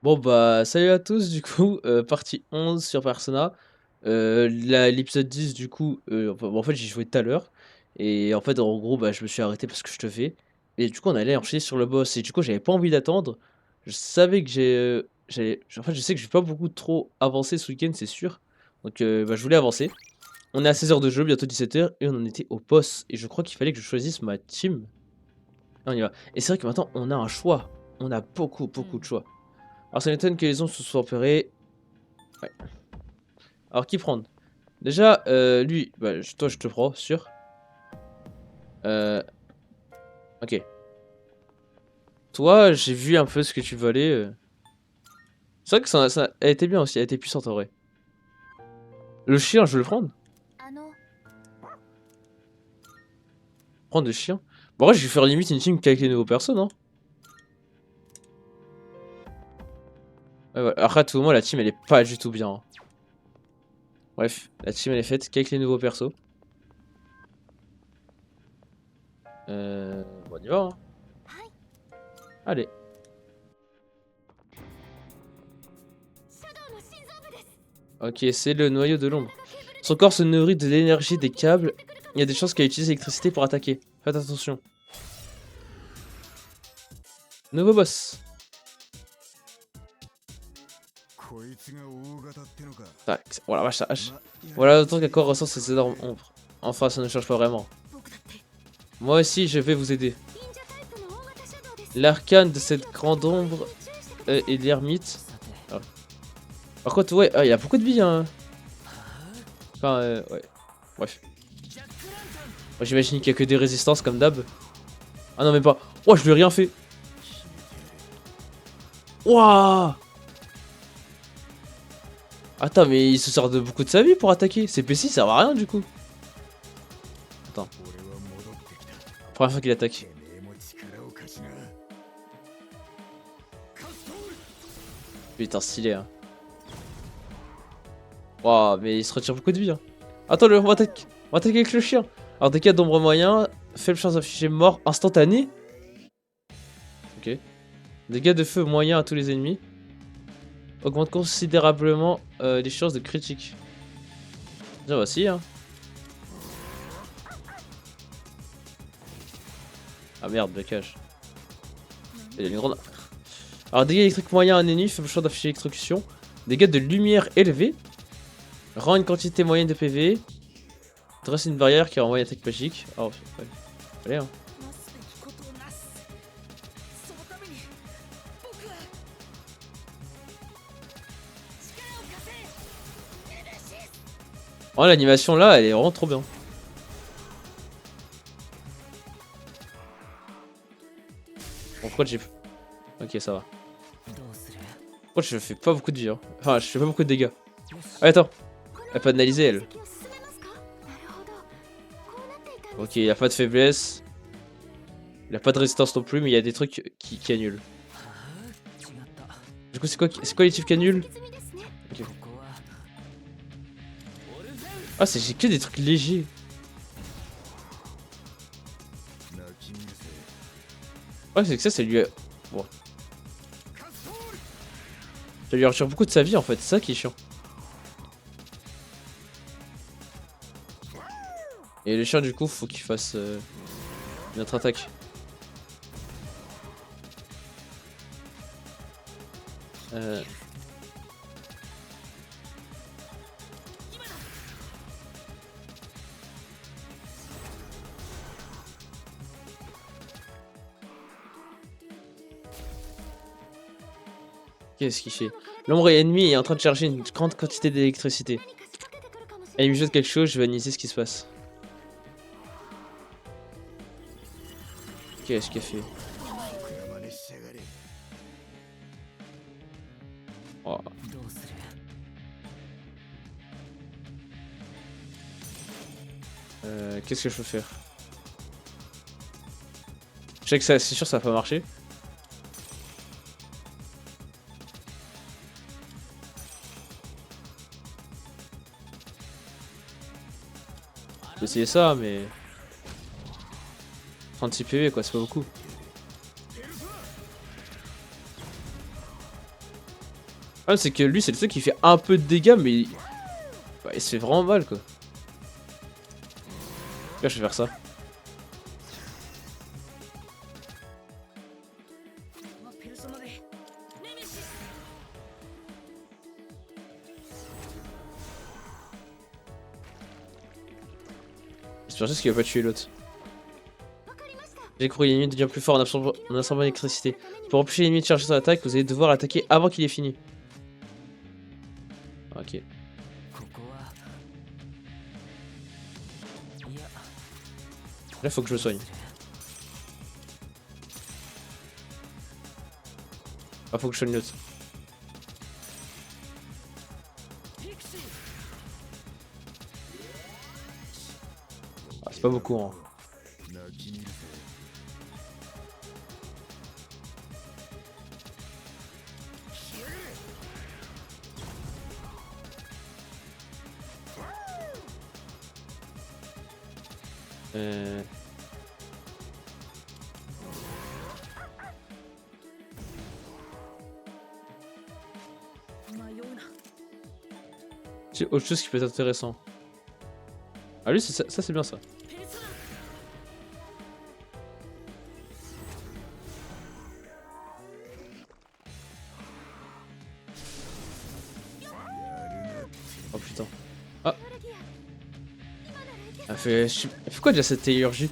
Bon bah salut à tous du coup, partie 11 sur Persona. L'épisode 10 du coup, en fait j'y joué tout à l'heure et en fait en gros bah je me suis arrêté parce que je te fais et du coup on allait enchaîner sur le boss et du coup j'avais pas envie d'attendre. Je savais que en fait je sais que je vais pas beaucoup trop avancer ce week-end c'est sûr. Donc bah je voulais avancer. On est à 16 heures de jeu, bientôt 17 heures et on en était au boss et je crois qu'il fallait que je choisisse ma team. Et on y va. Et c'est vrai que maintenant on a un choix. On a beaucoup de choix. Alors ça m'étonne que les ondes se soient opérées. Ouais. Alors qui prendre? Déjà, lui, bah, toi je te prends, sûr. Euh, ok. Toi, j'ai vu un peu ce que tu valais. C'est vrai que elle était bien aussi, elle était puissante en vrai. Le chien, je veux le prendre? Prendre le chien? Bon, en vrai, je vais faire limite une team qu'avec les nouveaux persos, non? Ouais, voilà. Après, à tout moment, la team elle est pas du tout bien, hein. Bref, la team elle est faite qu'avec les nouveaux persos. Bon, on y va, hein. Allez. Ok, c'est le noyau de l'ombre. Son corps se nourrit de l'énergie des câbles. Il y a des chances qu'elle utilise l'électricité pour attaquer. Faites attention. Nouveau boss. Tac, voilà, vache, ça hache. Voilà autant qu'un corps ressent ces énormes ombres. Enfin, ça ne change pas vraiment. Moi aussi, je vais vous aider. L'arcane de cette grande ombre est l'ermite. Ah. Par contre, ouais, il y a beaucoup de billes, hein. Enfin, ouais. Bref. Moi, j'imagine qu'il y a que des résistances comme d'hab. Ah non, mais pas. Oh, je lui ai rien fait. Wouah! Attends, mais il se sert de beaucoup de sa vie pour attaquer. Ces PC servent à rien du coup. Attends. Première fois qu'il attaque. Putain, stylé, hein. Waouh, mais il se retire beaucoup de vie, hein. Attends, on va attaquer avec le chien. Alors, dégâts d'ombre moyen, faible chance d'afficher mort instantané. Ok. Dégâts de feu moyen à tous les ennemis. Augmente considérablement les chances de critique. Déjà, voici, hein. Ah merde, blocage. Il y a une grande. Alors, dégâts électriques moyens à un ennemi, faible chance d'afficher électrocution. Dégâts de lumière élevés. Rend une quantité moyenne de PV. Dresse une barrière qui renvoie une attaque magique. Oh, ouais. Allez, hein. Oh, l'animation là, elle est vraiment trop bien. Bon, pourquoi j'ai. Ok, ça va. Pourquoi je fais pas beaucoup de vie, hein. Enfin, je fais pas beaucoup de dégâts. Ah, attends. Elle peut analyser, elle. Ok, il a pas de faiblesse. Il a pas de résistance non plus, mais il y a des trucs qui annulent. Du coup, c'est quoi les types qui annulent? Ok. Ah, j'ai que des trucs légers. Ouais, c'est que ça lui a... Bon. Ça lui retire beaucoup de sa vie, en fait. C'est ça qui est chiant. Et le chien, du coup, faut qu'il fasse une autre attaque. Euh... Qu'est-ce qu'il fait? L'ombre ennemie est en train de charger une grande quantité d'électricité. Elle me jette quelque chose, je vais analyser ce qui se passe. Qu'est-ce qu'elle fait? Oh. Qu'est-ce que je peux faire? Je sais que c'est sûr ça va pas marcher. Je vais essayer ça, mais... 36 PV quoi, c'est pas beaucoup. Ah, c'est que lui, c'est le seul qui fait un peu de dégâts, mais bah, il se fait vraiment mal quoi. Là, je vais faire ça. J'espère juste qu'il va pas tuer l'autre. J'ai cru l'ennemi devient plus fort en absorbant l'électricité. Pour empêcher l'ennemi de charger son attaque, vous allez devoir l'attaquer avant qu'il ait fini. Ok. Là, faut que je le soigne. Ah, faut que je soigne l'autre. Ah, c'est pas beaucoup, hein. Euh... J'ai autre chose qui peut être intéressant. Ah lui, ça c'est bien ça. Oh putain. Ah. Elle fait quoi déjà cette théurgie?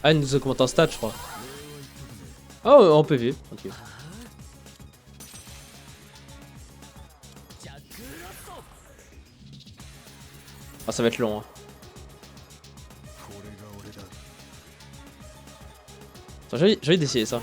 Ah, elle nous augmente en stats, je crois. Oh, en PV. Ok. Ah, ça va être long, hein. Attends, j'ai envie d'essayer ça.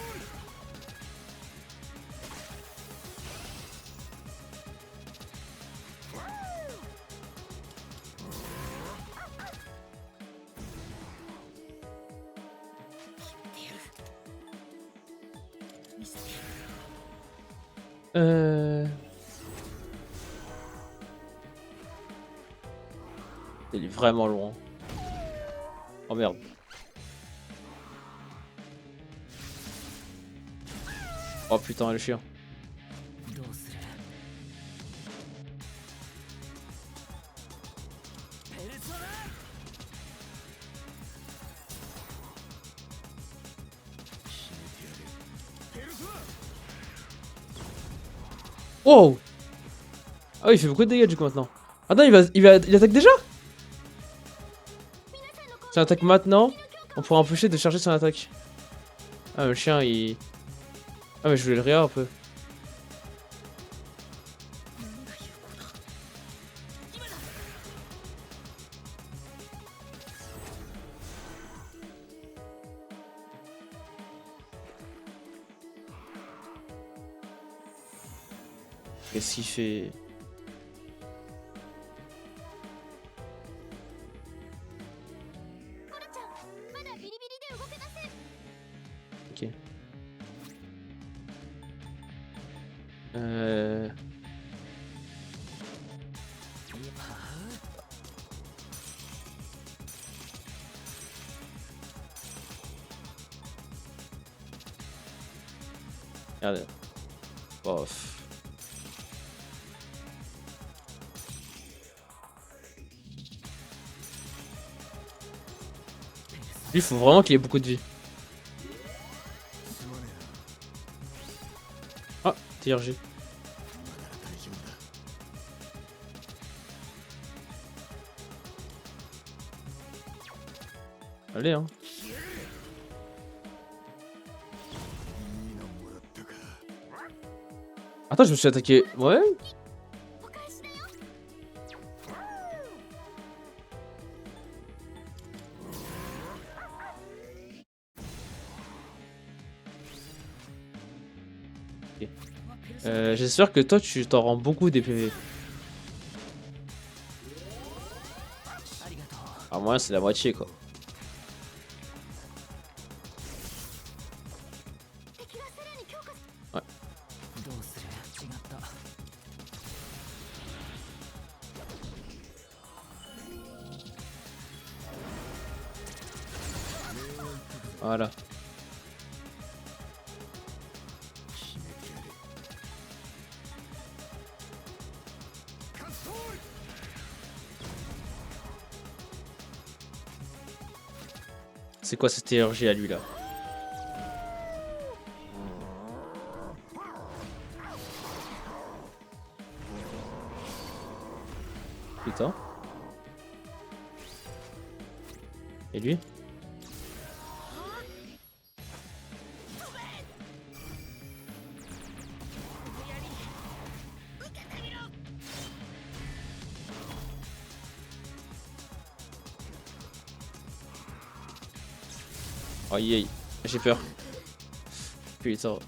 Il est vraiment loin. Oh merde. Oh putain, le chien. Wow. Ah oui, il fait beaucoup de dégâts du coup maintenant. Attends, il attaque déjà? Si on attaque maintenant, on pourra empêcher de charger son attaque. Ah, mais le chien il... Ah, mais je voulais le réa un peu. Qu'est-ce qu'il fait? Ok. Regardez. Bof. Lui, il faut vraiment qu'il ait beaucoup de vie. Ah, TRG. Allez, hein. Attends, je me suis attaqué. Ouais. Ok. J'espère que toi, tu t'en rends beaucoup des PV. Ah, moi, c'est la moitié, quoi. Ouais. Voilà. C'est quoi cette énergie à lui là? Putain. Et lui? Aïe aïe, j'ai peur. Putain.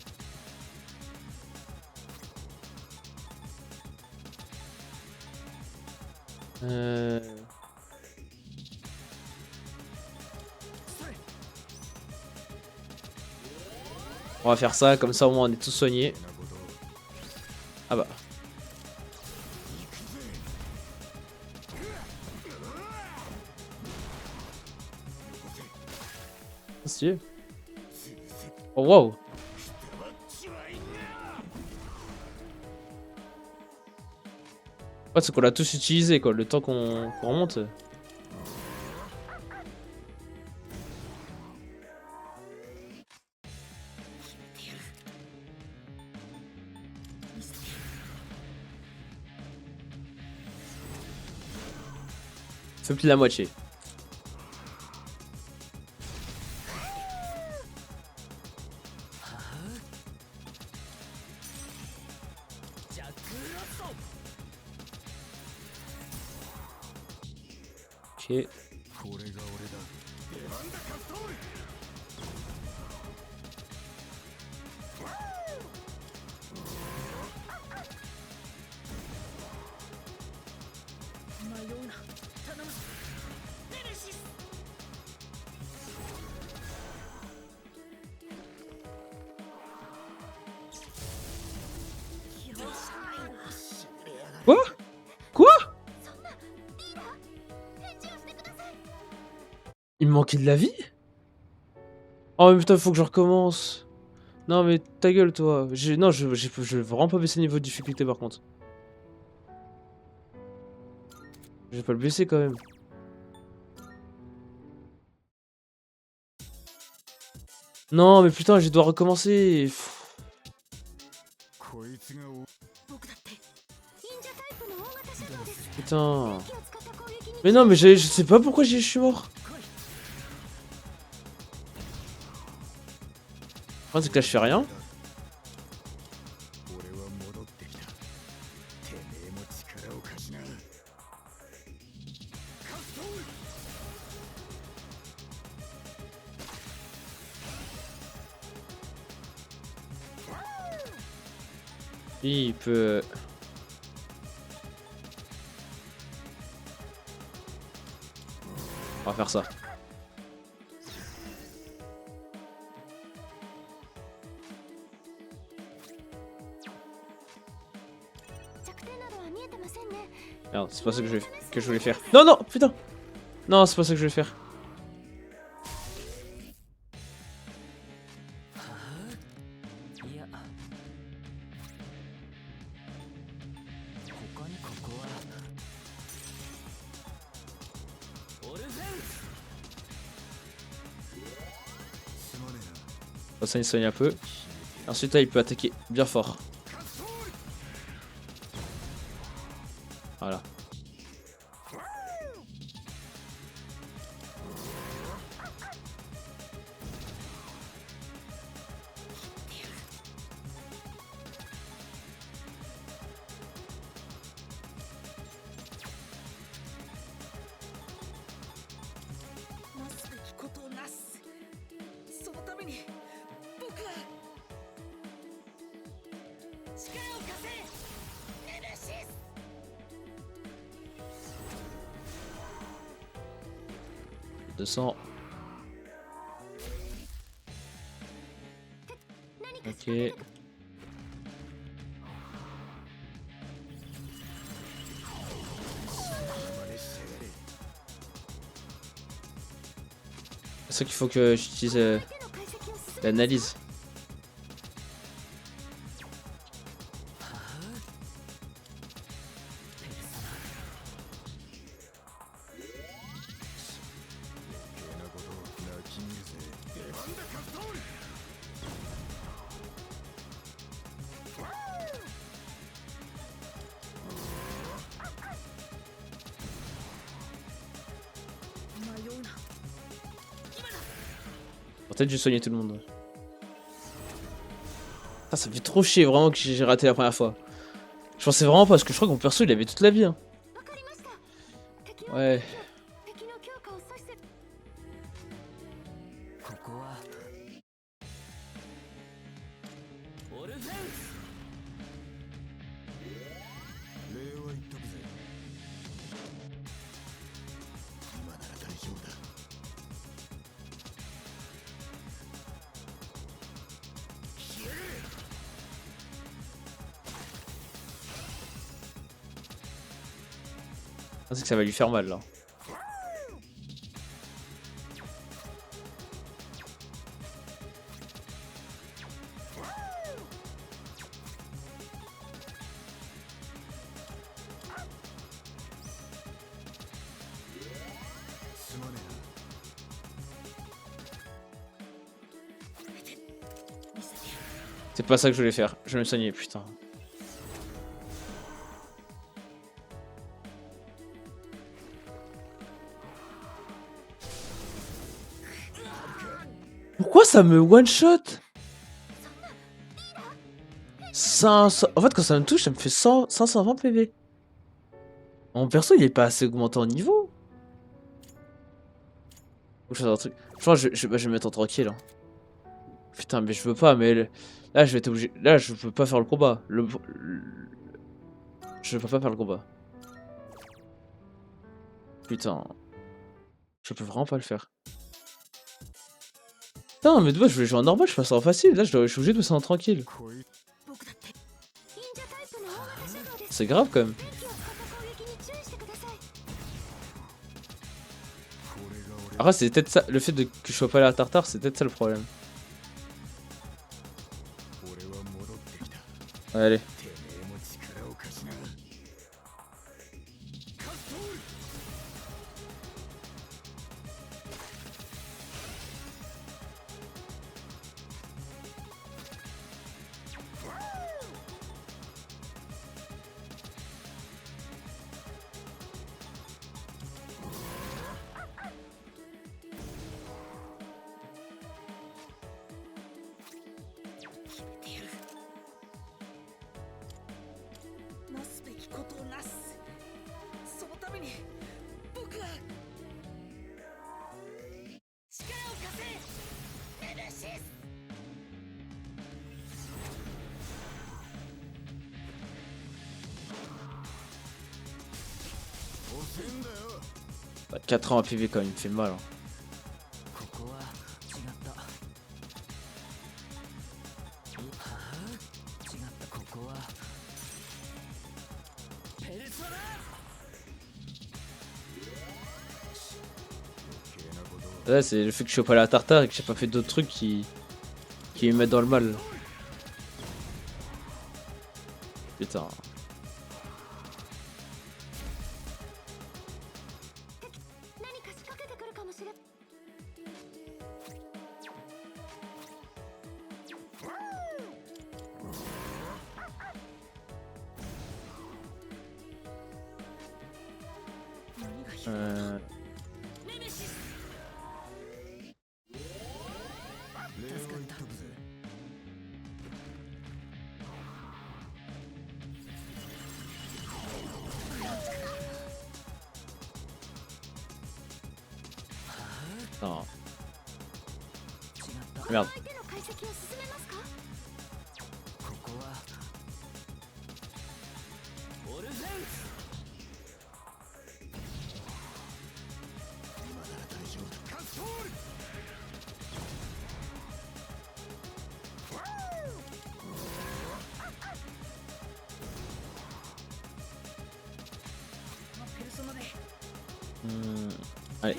On va faire ça, comme ça au moins on est tous soignés. Ah bah. Stylé. Oh wow. Ouais, c'est qu'on l'a tous utilisé quoi, le temps qu'on remonte. Fait plus de la moitié. Ok. Quoi? Quoi? Il me manquait de la vie? Oh mais putain, faut que je recommence. Non mais ta gueule toi. Non, je vais vraiment pas baisser le niveau de difficulté par contre. Je vais pas le baisser quand même. Non mais putain, je dois recommencer. Pff, putain. Mais non mais je sais pas pourquoi je suis mort. Le problème c'est que là je fais rien. Il peut... On va faire ça. Merde, c'est pas ça que je voulais faire. Non, non, putain. Non, c'est pas ça que je vais faire. Ça, il soigne un peu. Ensuite, là, il peut attaquer bien fort. Voilà. Ok. C'est ça qu'il faut que j'utilise l'analyse. Peut-être j'ai soigné tout le monde. Ah, ça me fait trop chier vraiment que j'ai raté la première fois. Je pensais vraiment pas parce que je crois que mon perso il avait toute la vie. Hein. Ouais. Je pense que ça va lui faire mal là. C'est pas ça que je voulais faire. Je vais me soigner, putain. Pourquoi ça me one-shot 500... En fait, quand ça me touche, ça me fait 520 PV. Mon perso, il est pas assez augmenté en niveau. Faut que je fasse un truc. Je pense que je vais me mettre en tranquille. Hein. Putain, mais je veux pas, mais... Là, je vais être obligé... Là, je peux pas faire le combat. Je peux pas faire le combat. Putain. Je peux vraiment pas le faire. Putain, mais de base, je voulais jouer en normal, je passe en facile. Là, je suis obligé de me sentir tranquille. C'est grave, quand même. Après, c'est peut-être ça, le fait que je sois pas allé à Tartare, c'est peut-être ça le problème. Ouais, allez. Bah, 4 ans à PV quand même, il me fait mal. Hein. Là, c'est le fait que je suis pas allé à Tartare et que j'ai pas fait d'autres trucs qui me mettent dans le mal. Putain. Non. Merde. Allez.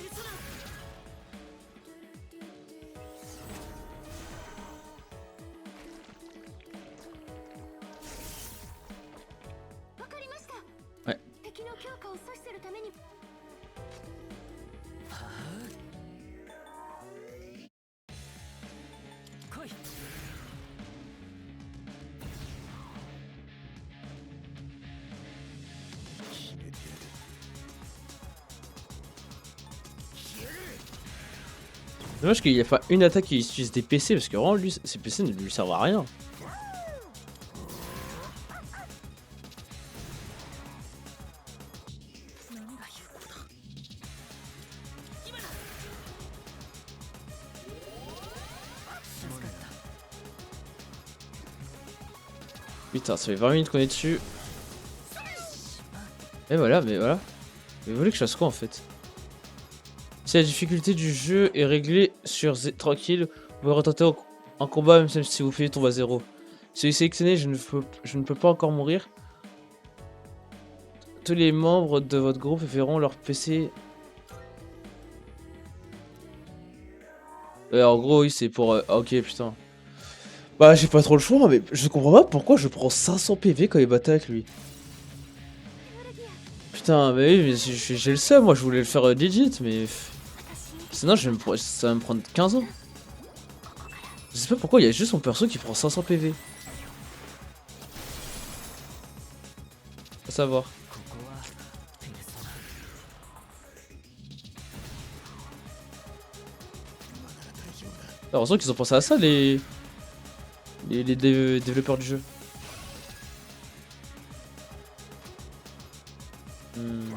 Ouais. Dommage qu'il n'y a pas une attaque qui utilise des PC parce que vraiment lui, ces PC ne lui servent à rien. Putain, ça fait 20 minutes qu'on est dessus. Et voilà, mais voilà. Mais vous voulez que je fasse quoi en fait? Si la difficulté du jeu est réglée sur tranquille, vous pouvez retenter un combat même si vous faites tombe à 0. Si vous sélectionnez, je ne peux pas encore mourir. Tous les membres de votre groupe verront leur PC. En gros, oui, c'est pour. Ok, putain. Bah, j'ai pas trop le choix, mais je comprends pas pourquoi je prends 500 PV quand il battait avec lui. Putain, mais oui, mais j'ai le seum, moi je voulais le faire legit, mais. Sinon, ça va me prendre 15 ans. Je sais pas pourquoi il y a juste son perso qui prend 500 PV. Faut savoir. Heureusement qu'ils ont pensé à ça, les développeurs du jeu. Hmm.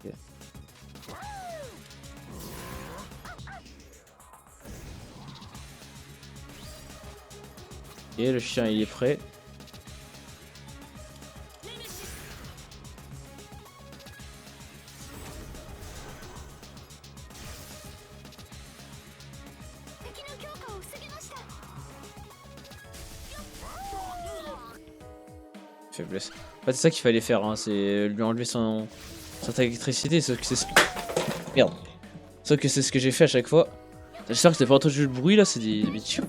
Ok. Et le chien il est prêt. Faiblesse. En fait, c'est ça qu'il fallait faire, hein, c'est lui enlever sa électricité, sauf que c'est Merde. Sauf que c'est ce que j'ai fait à chaque fois. J'espère que t'as pas entendu le bruit là, c'est des tirs.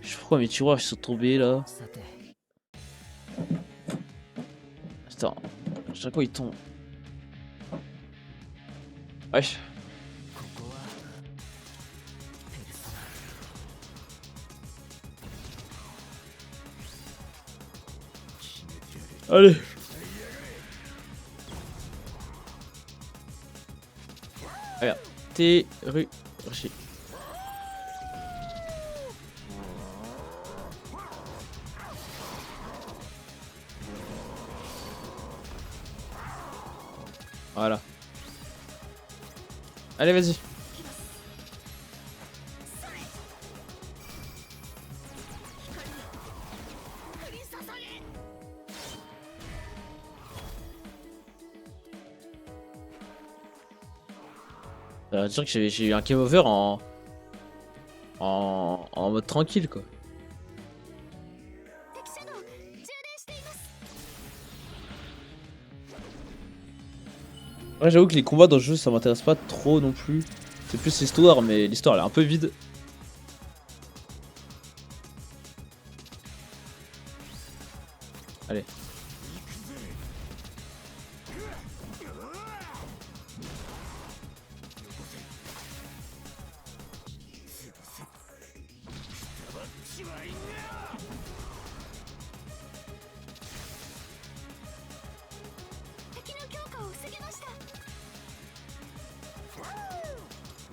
Je sais pas pourquoi mes tiroirs ils sont tombés là. Attends, à chaque fois ils tombent. Wesh. Allez. Regarde. Terrushi. Voilà. Allez, vas-y. Ça veut dire que j'ai eu un game over en mode tranquille quoi. Ouais, j'avoue que les combats dans le jeu ça m'intéresse pas trop non plus. C'est plus l'histoire, mais l'histoire elle est un peu vide. Allez.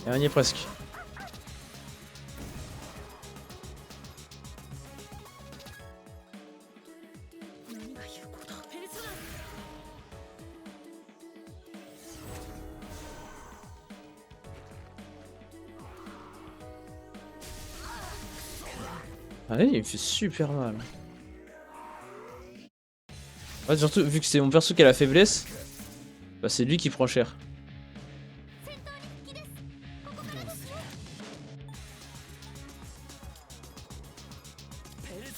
Et on y est presque. Ah, il me fait super mal. Ouais, surtout vu que c'est mon perso qui a la faiblesse, bah c'est lui qui prend cher.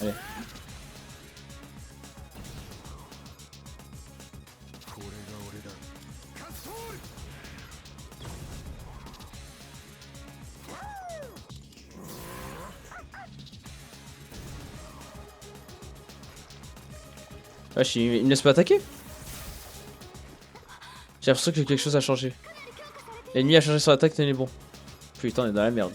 Allez. Wesh, il me laisse pas attaquer? J'ai l'impression que quelque chose a changé. L'ennemi a changé son attaque, tenez bon. Putain, on est dans la merde.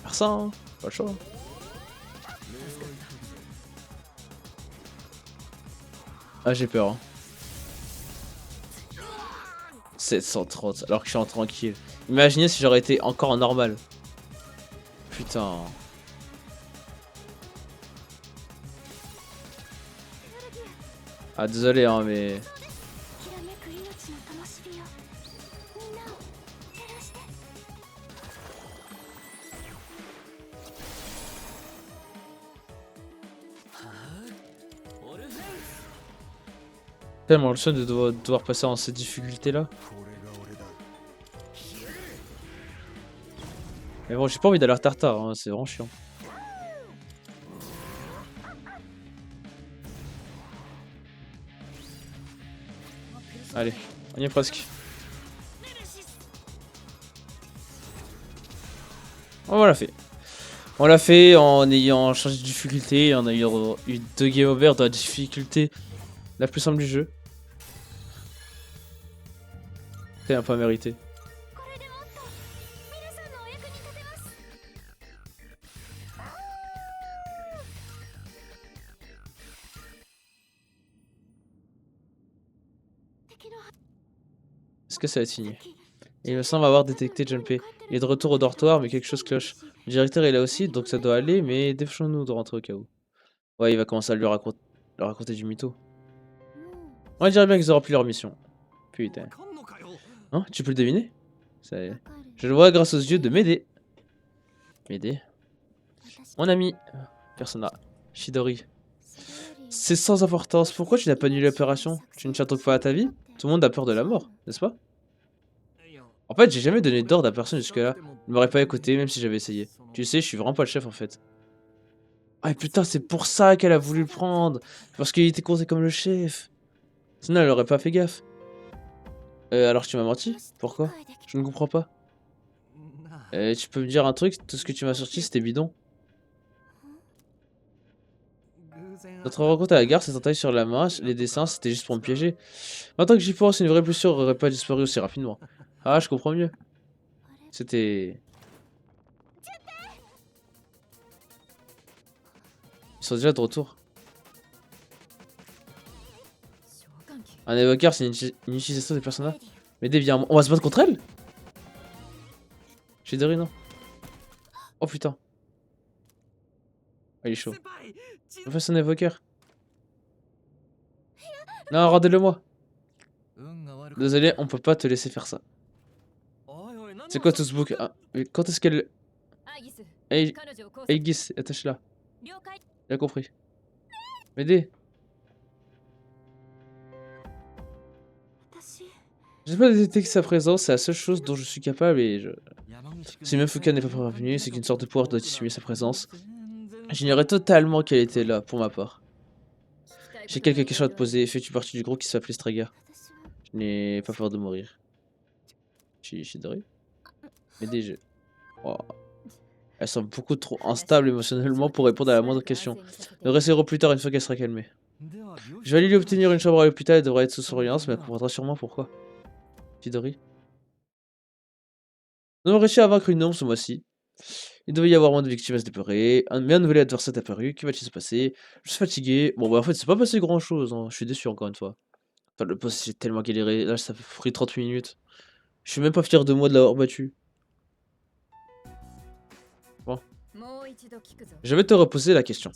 Faire ça, hein. Pas le choix. Hein. Ah, j'ai peur. Hein. 730, alors que je suis en tranquille. Imaginez si j'aurais été encore en normal. Putain. Ah, désolé, hein, mais. Tellement le seum de devoir passer en cette difficulté là. Mais bon, j'ai pas envie d'aller à Tartare, hein, c'est vraiment chiant. Allez, on y est presque. On l'a fait. On l'a fait en ayant changé de difficulté, en ayant eu 2 game over dans la difficulté la plus simple du jeu. C'est un peu mérité. Est-ce que ça va être signé? Il me semble avoir détecté Junpei. Il est de retour au dortoir, mais quelque chose cloche. Le directeur est là aussi, donc ça doit aller, mais dépêchons-nous de rentrer au cas où. Ouais, il va commencer à lui raconter du mytho. On dirait bien qu'ils auront rempli leur mission. Putain. Hein, tu peux le deviner? Je le vois grâce aux yeux de Médée. Médée. Mon ami. Persona. Shidori. C'est sans importance. Pourquoi tu n'as pas annulé l'opération? Tu ne tiens donc pas à ta vie? Tout le monde a peur de la mort, n'est-ce pas? En fait, j'ai jamais donné d'ordre à personne jusque-là. Il m'aurait pas écouté, même si j'avais essayé. Tu sais, je suis vraiment pas le chef en fait. Ah putain, c'est pour ça qu'elle a voulu le prendre. Parce qu'il était compté comme le chef. Sinon, elle aurait pas fait gaffe. Alors tu m'as menti? Pourquoi? Je ne comprends pas. Tu peux me dire un truc? Tout ce que tu m'as sorti, c'était bidon. Notre rencontre à la gare, cette entaille sur la main, les dessins, c'était juste pour me piéger. Maintenant que j'y pense, une vraie blessure aurait pas disparu aussi rapidement. Ah, je comprends mieux. C'était... Ils sont déjà de retour. Un évoqueur, c'est une utilisation des personnages. Mais viens, on va se battre contre elle? J'ai de non. Oh putain. Ah, il est chaud. On fait son évoqueur. Non, rendez-le moi. Désolé, on peut pas te laisser faire ça. C'est quoi tout ce bouc? Ah, mais quand est-ce qu'elle... Hey, Aegis, attache-la. J'ai compris. M'aider. J'ai pas détecté sa présence, c'est la seule chose dont je suis capable et je... Si même Fuka n'est pas prévenu, c'est qu'une sorte de pouvoir doit dissimuler sa présence. J'ignorais totalement qu'elle était là, pour ma part. J'ai quelques questions à te poser. Fais-tu partie du groupe qui s'appelait Straga? Je n'ai pas peur de mourir. Shidori? M'aider, je... Oh. Elle semble beaucoup trop instable émotionnellement pour répondre à la moindre question. Nous réessayerons plus tard une fois qu'elle sera calmée. Je vais aller lui obtenir une chambre à l'hôpital, elle devrait être sous surveillance, mais elle comprendra sûrement pourquoi. Shidori? Nous avons réussi à vaincre une ombre ce mois-ci. Il devait y avoir moins de victimes à se dépeurer, mais un nouvel adversaire est apparu, que va-t-il se passer? Je suis fatigué. Bon bah en fait c'est pas passé grand chose, hein. Je suis déçu encore une fois. Enfin le boss j'ai tellement galéré, là ça fait pris 30 minutes. Je suis même pas fier de moi de l'avoir battu. Bon. Je vais te reposer la question.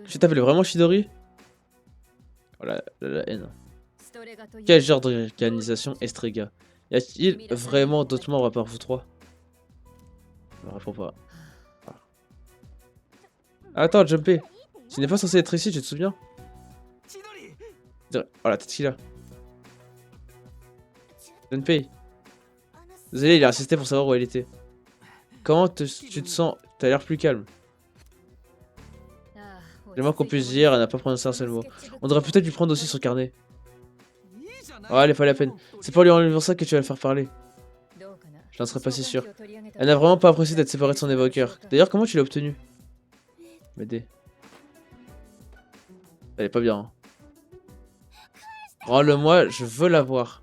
Tu t'appelles vraiment Chidori? Oh la haine. Quel genre d'organisation Estrega? Y a-t-il vraiment d'autres membres à part vous trois? Je me réponds pas. Attends, Jumpé. Tu n'es pas censé être ici, tu te souviens? Oh la tête qu'il a. Jumpé. Désolé, il a insisté pour savoir où elle était. Comment tu te sens? T'as l'air plus calme. Le moins qu'on puisse dire, elle n'a pas prononcé un seul mot. On devrait peut-être lui prendre aussi son carnet. Oh, allez, pas la peine. C'est pas lui en lui ça que tu vas le faire parler. Je n'en serais pas si sûr. Elle n'a vraiment pas apprécié d'être séparée de son évoqueur. D'ailleurs, comment tu l'as obtenu? M'aider. Elle est pas bien. Hein. Rends-le-moi, je veux la voir.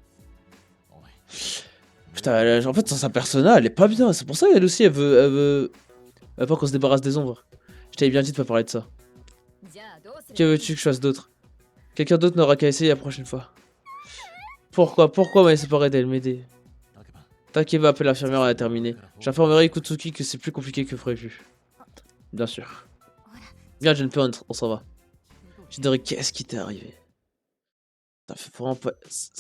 Putain, en fait, sa persona, elle est pas bien. C'est pour ça qu'elle aussi, elle veut pas qu'on se débarrasse des ombres. Je t'avais bien dit de pas parler de ça. Que veux-tu que je fasse d'autre? Quelqu'un d'autre n'aura qu'à essayer la prochaine fois. Pourquoi m'avait séparé d'elle? M'aider. T'inquiète, va appeler l'infirmière, elle a terminé. J'informerai Ikutsuki que c'est plus compliqué que prévu. Bien sûr. Viens, Junpei, on s'en va. Je dirais, qu'est-ce qui t'est arrivé? Ça fait vraiment pas...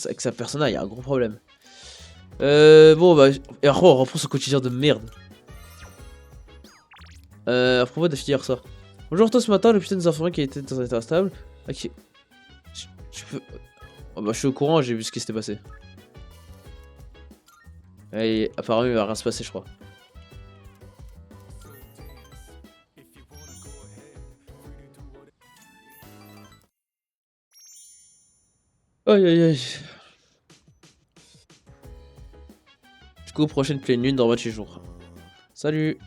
Avec sa persona, il y a un gros problème. Bon, bah... Et après, on reprend son quotidien de merde. À propos de hier soir. Bonjour, toi, ce matin, l'hôpital nous a informé qu'il était dans un état instable. Ok. Tu peux... Oh, bah, je suis au courant, j'ai vu ce qui s'était passé. Et apparemment, il va rien se passer, je crois. Aïe aïe aïe. Du coup, prochaine pleine lune dans 28 jours. Salut.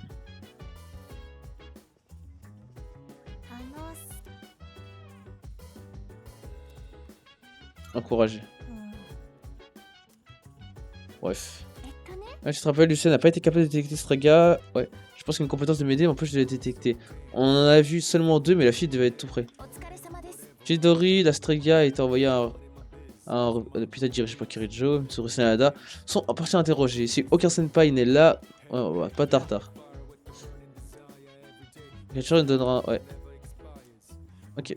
Encouragé. Bref. Ouais, tu te rappelles, Lucien n'a pas été capable de détecter Strega. Ouais. Je pense qu'une compétence de m'aider m'empêche de les détecter. On en a vu seulement 2, mais la fille devait être tout près. Chidori, la Strega a été envoyée à un hôpital dirigé par Kirijo, Mitsuru Sanada. Sont en partie interrogés. Si aucun senpai n'est là, ouais, pas tartare. Quelqu'un nous donnera. Ouais. Ok.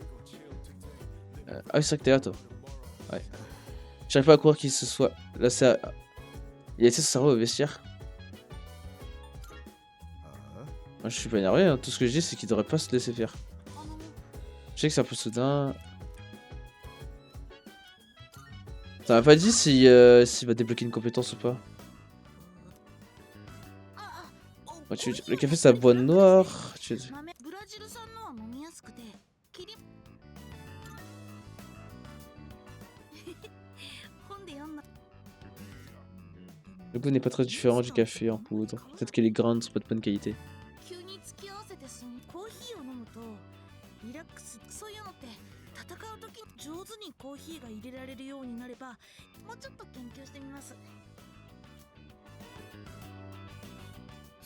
Ah oui, c'est vrai que t'es là, toi. Ouais. J'arrive pas à croire qu'il se soit. Là, c'est. Il a laissé son cerveau au vestiaire. Moi, je suis pas énervé, hein. Tout ce que je dis, c'est qu'il devrait pas se laisser faire. Je sais que c'est un peu soudain. Ça m'a pas dit si s'il va débloquer une compétence ou pas. Ouais, le café, c'est à boîte noire. Le goût n'est pas très différent du café en poudre. Peut-être que les grains ne sont pas de bonne qualité.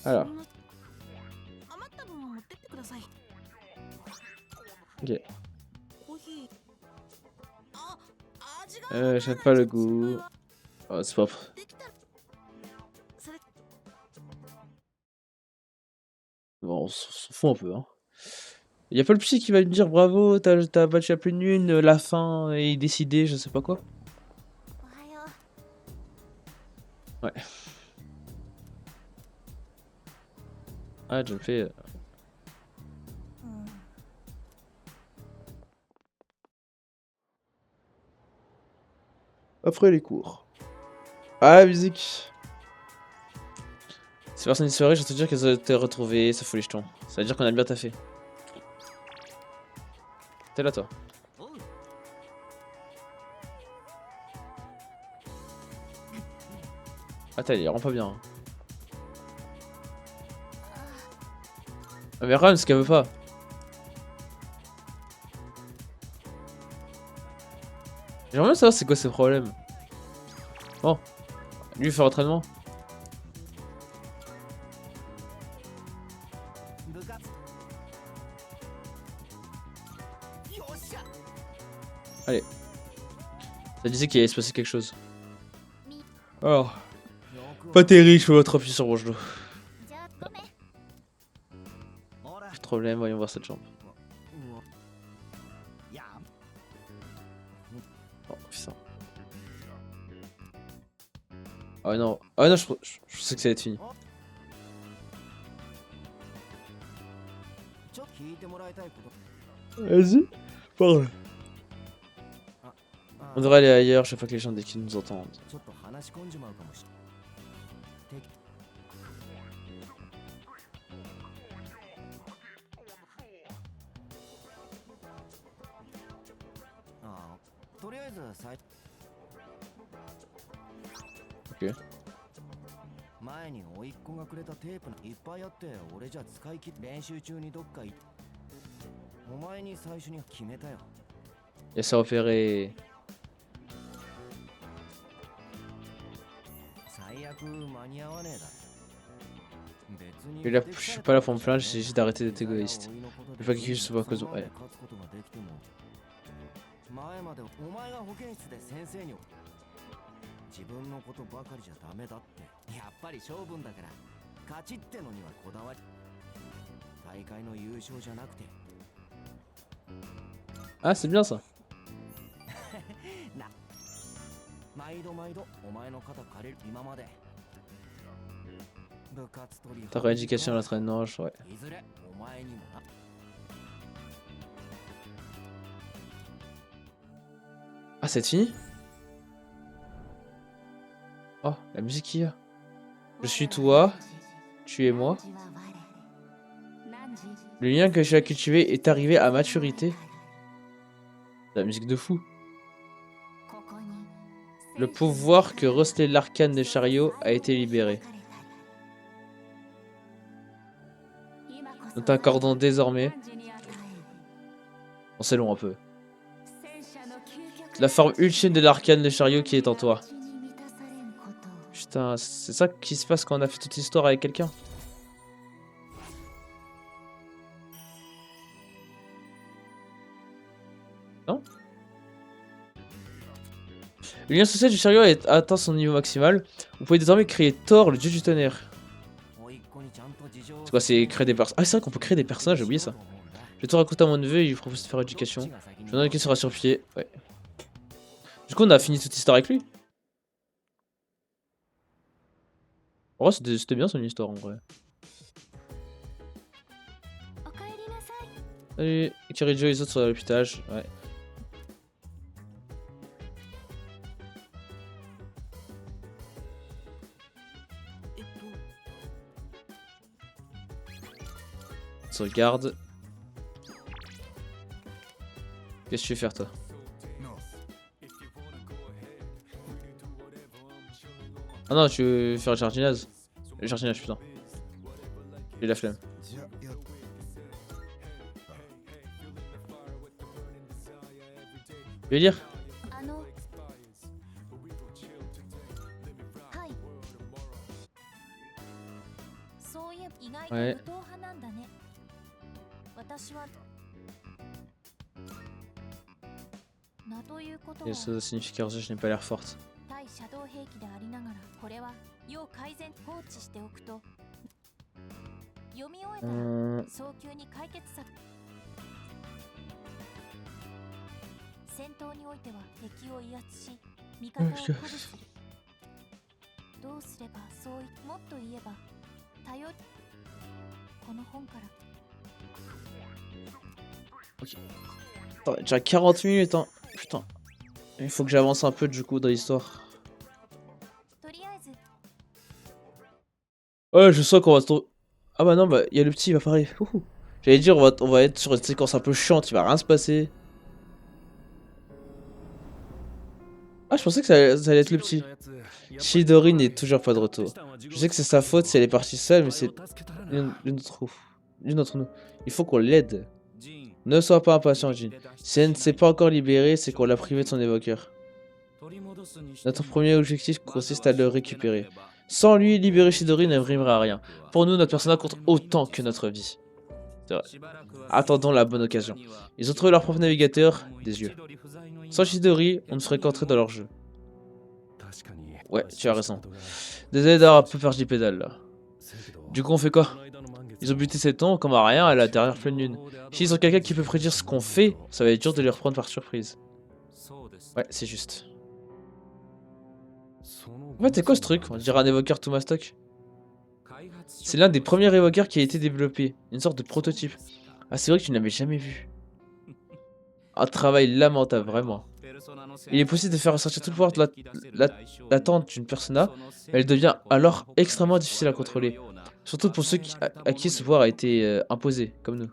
Alors. Ok. J'aime pas le goût. Oh, c'est pas... Bon, on s'en fout un peu, hein. Y'a pas le psy qui va me dire bravo, t'as battu la pleine lune, la fin est décidée, je sais pas quoi. Ouais. Ah, je le fais. Après les cours. Ah, la musique. C'est personne une soirée, je vais te dire qu'elles ont été retrouvées, ça fout les jetons. Ça veut dire qu'on a bien taffé. T'es là, toi. Attends, il rend pas bien. Hein. Ah, mais Ram, ce qu'elle veut pas. J'aimerais bien savoir c'est quoi ses problèmes. Bon. Lui, il fait entraînement. Allez. Ça disait qu'il allait se passer quelque chose. Alors. Pas terrible, je peux pas appuyer sur mon genou. Pas de problème, voyons voir cette jambe. Oh putain. Oh non, oh non, je sais que ça va être fini. Vas-y, parle. On devrait aller ailleurs chaque fois que les gens dès qu'ils nous entendent. Ok. 前に甥っ子がくれたテープいっぱいあって俺じゃ使い切って練習中にどっか行っお前に最初に決めたよ Il s'est repéré. 最悪間に合わねえだ別に Je suis pas là pour me plaindre, j'ai juste d'arrêter d'être égoïste. Je veux pas que quelque chose soit à cause de... Ouais. 前までお前が保健室で先生に自分のことばかりじゃダメだってやっぱり勝負んだから勝ちってのにはこだわり大会の優勝じゃなくて Ah, c'est bien ça. な毎度毎度お前の肩借りる今まで部活取り Ta rééducation à l'entraînement, ouais. いずれお前にもな Ah, c'est fini? Oh, la musique qu'il y a. Je suis toi, tu es moi. Le lien que j'ai cultivé est arrivé à maturité. La musique de fou. Le pouvoir que recelait l'arcane de chariot a été libéré. Nous t'accordons désormais... Bon, c'est long un peu. La forme ultime de l'arcane de chariot qui est en toi. Putain, c'est ça qui se passe quand on a fait toute l'histoire avec quelqu'un. Non? Le lien social du chariot a atteint son niveau maximal. Vous pouvez désormais créer Thor, le dieu du tonnerre. C'est quoi, c'est créer des personnages? Ah, c'est vrai qu'on peut créer des personnages, j'ai oublié ça. Je vais tout raconter à mon neveu et il propose de faire éducation. Je me demande qu'il sera sur pied. Ouais. Du coup, on a fini toute l'histoire avec lui. En vrai, c'était bien son histoire en vrai. Salut, Kirijo et les autres sont à l'hôpital. Ouais. Sauvegarde. Qu'est-ce que tu veux faire toi? Ah non, tu veux faire le jardinage. Le jardinage, putain. J'ai la flemme. Tu veux lire? Ouais. Et ça signifie que je n'ai pas l'air forte. Ok. Attends, déjà 40 minutes, hein. Putain. Il faut que j'avance un peu du coup dans l'histoire. Ouais, je sens qu'on va se trouver. Ah bah non, bah il y a le petit, il va pareil. J'allais dire, on va être sur une séquence un peu chiante, il va rien se passer. Ah, je pensais que ça allait être le petit. Chidori n'est toujours pas de retour. Je sais que c'est sa faute si elle est partie seule, mais c'est l'une d'entre nous. Il faut qu'on l'aide. Ne sois pas impatient, Jin. Si elle ne s'est pas encore libérée, c'est qu'on l'a privée de son évoqueur. Notre premier objectif consiste à le récupérer. Sans lui, libérer Chidori n'arrivera à rien. Pour nous, notre personnage compte autant que notre vie. C'est vrai. Attendons la bonne occasion. Ils ont trouvé leur propre navigateur, des yeux. Sans Chidori, on ne ferait qu'entrer dans leur jeu. Ouais, tu as raison. Désolé d'avoir un peu perdu les pédales là. Du coup, on fait quoi? Ils ont buté cet homme comme à rien à la dernière pleine lune. S'ils ont quelqu'un qui peut prédire ce qu'on fait, ça va être dur de les reprendre par surprise. Ouais, c'est juste. En fait, c'est quoi ce truc? On dirait un évoqueur Toumastock. C'est l'un des premiers évoqueurs qui a été développé. Une sorte de prototype. Ah, c'est vrai que tu ne l'avais jamais vu. Un travail lamentable, vraiment. Il est possible de faire ressortir tout le pouvoir de l'attente d'une persona, mais elle devient alors extrêmement difficile à contrôler. Surtout pour ceux à qui ce pouvoir a été imposé, comme nous.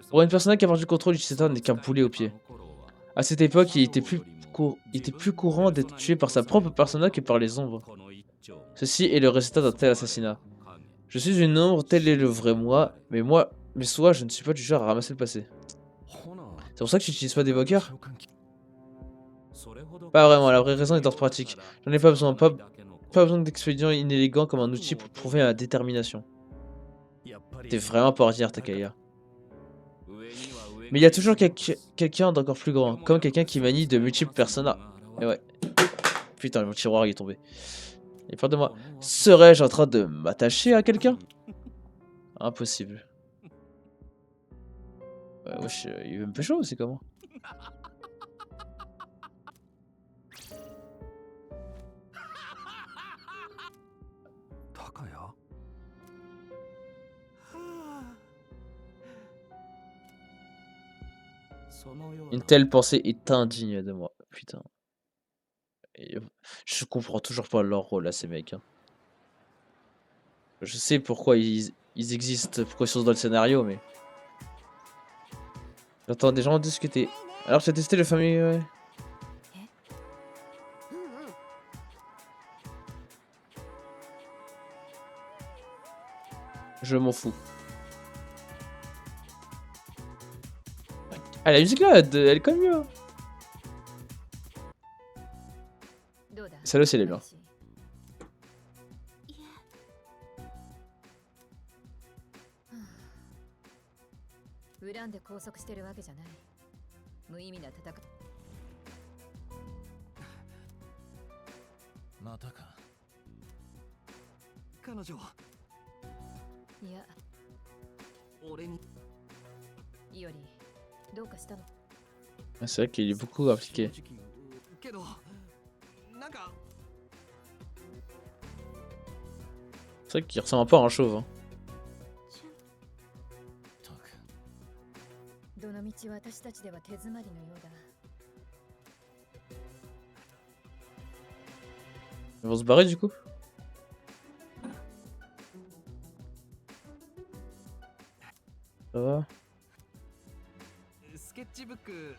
Pour une persona qui a perdu le contrôle l'utilisateur n'est qu'un boulet au pied. À cette époque, il était plus courant d'être tué par sa propre persona que par les ombres. Ceci est le résultat d'un tel assassinat. Je suis une ombre, tel est le vrai moi, mais soit je ne suis pas du genre à ramasser le passé. C'est pour ça que tu n'utilises pas d'évoqueur? Pas vraiment, la vraie raison est d'ordre pratique. J'en ai pas besoin, pas besoin d'expédients inélégants comme un outil pour prouver ma détermination. T'es vraiment pas ordinaire, Takaya. Mais il y a toujours quelqu'un d'encore plus grand, comme quelqu'un qui manie de multiples personas. Et ouais. Putain, mon tiroir il est tombé. Et peur de moi. Serais-je en train de m'attacher à quelqu'un? Impossible. Wesh, il veut me pécho ou c'est comment? Une telle pensée est indigne de moi. Putain. Et je comprends toujours pas leur rôle à ces mecs. Hein. Je sais pourquoi ils existent, pourquoi ils sont dans le scénario, mais... J'entends des gens en discuter. Alors, tu as testé le fameux... Ouais. Je m'en fous. Ah, la musique là, elle est quand même mieux. Hein. Celle-là aussi, elle est bien. 恨んで拘束してるわけじゃない。無意味な戦い。またか。彼女。いや。俺に。いおり、どうかしたの？ C'est vrai qu'il est beaucoup appliqué. C'est vrai qu'il ressemble un peu à un chauve. Hein. どの道私たちでは手詰まりのようだ。 Ils vont se barrer du coup? Ça va? スケッチブック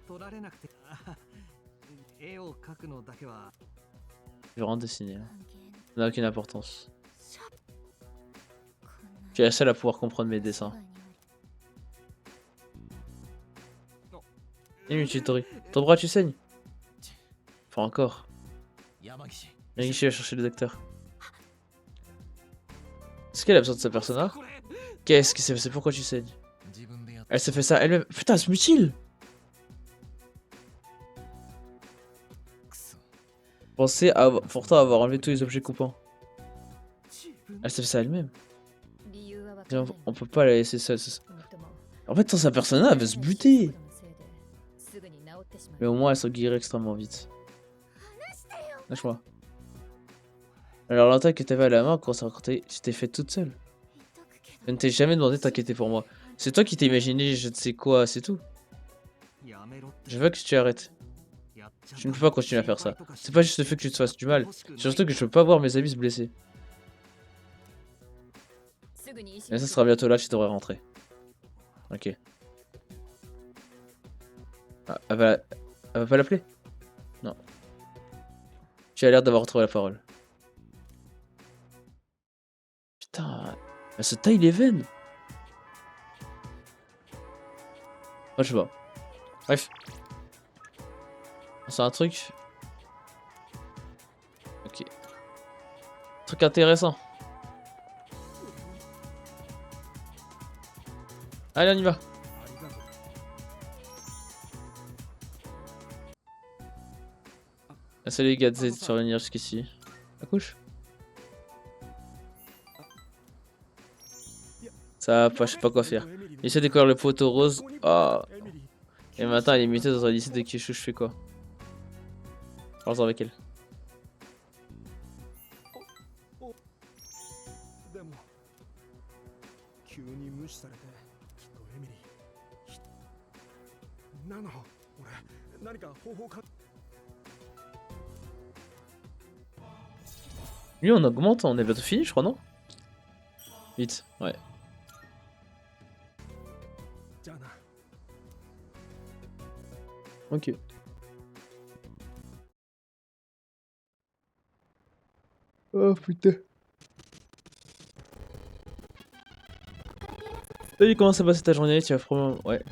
取られなくて絵を描くのだけは Je vais rien dessiner. Hein. Ça n'a aucune importance. Tu es la seule à pouvoir comprendre mes dessins. Tori. Ton bras tu saignes? Enfin encore. Yamagishi va chercher le docteur. Est-ce qu'elle a besoin de sa persona? Qu'est-ce qui s'est passé? Pourquoi tu saignes? Elle s'est fait ça elle-même. Putain, elle se mutile! Pensez à pourtant avoir enlevé tous les objets coupants. Elle s'est fait ça elle-même. On peut pas la laisser seule. En fait, sans sa persona, elle va se buter. Mais au moins, elle se guérit extrêmement vite. Lâche-moi. Alors, l'attaque que t'avais à la main quand on s'est rencontré, tu t'es fait toute seule. Je ne t'ai jamais demandé de t'inquiéter pour moi. C'est toi qui t'es imaginé je ne sais quoi, c'est tout. Je veux que tu arrêtes. Je ne peux pas continuer à faire ça. C'est pas juste le fait que tu te fasses du mal. C'est surtout que je peux pas voir mes amis se blesser. Mais ça sera bientôt là, tu devrais rentrer. Ok. Ah, elle va pas l'appeler? Non. Tu as l'air d'avoir retrouvé la parole. Putain, elle se taille les veines. Moi, je sais pas. Bref. C'est un truc. Ok. Truc intéressant. Allez, on y va. Ah, salut les gars, de survenir jusqu'ici. La couche. Ça va pas, je sais pas quoi faire. Il essaie de découvrir le poteau rose. Ah. Et maintenant, elle est mutée dans un lycée de Kyushu, je fais quoi? Parle-en avec elle. でも急に無視されてきっとエミリーナナ俺何か方法か Lui, on augmente, on est bientôt fini, je crois, non? Vite, ouais. じゃあな Ok. Oh putain. Salut, comment ça passe ta journée? Tu vas probablement. Ouais.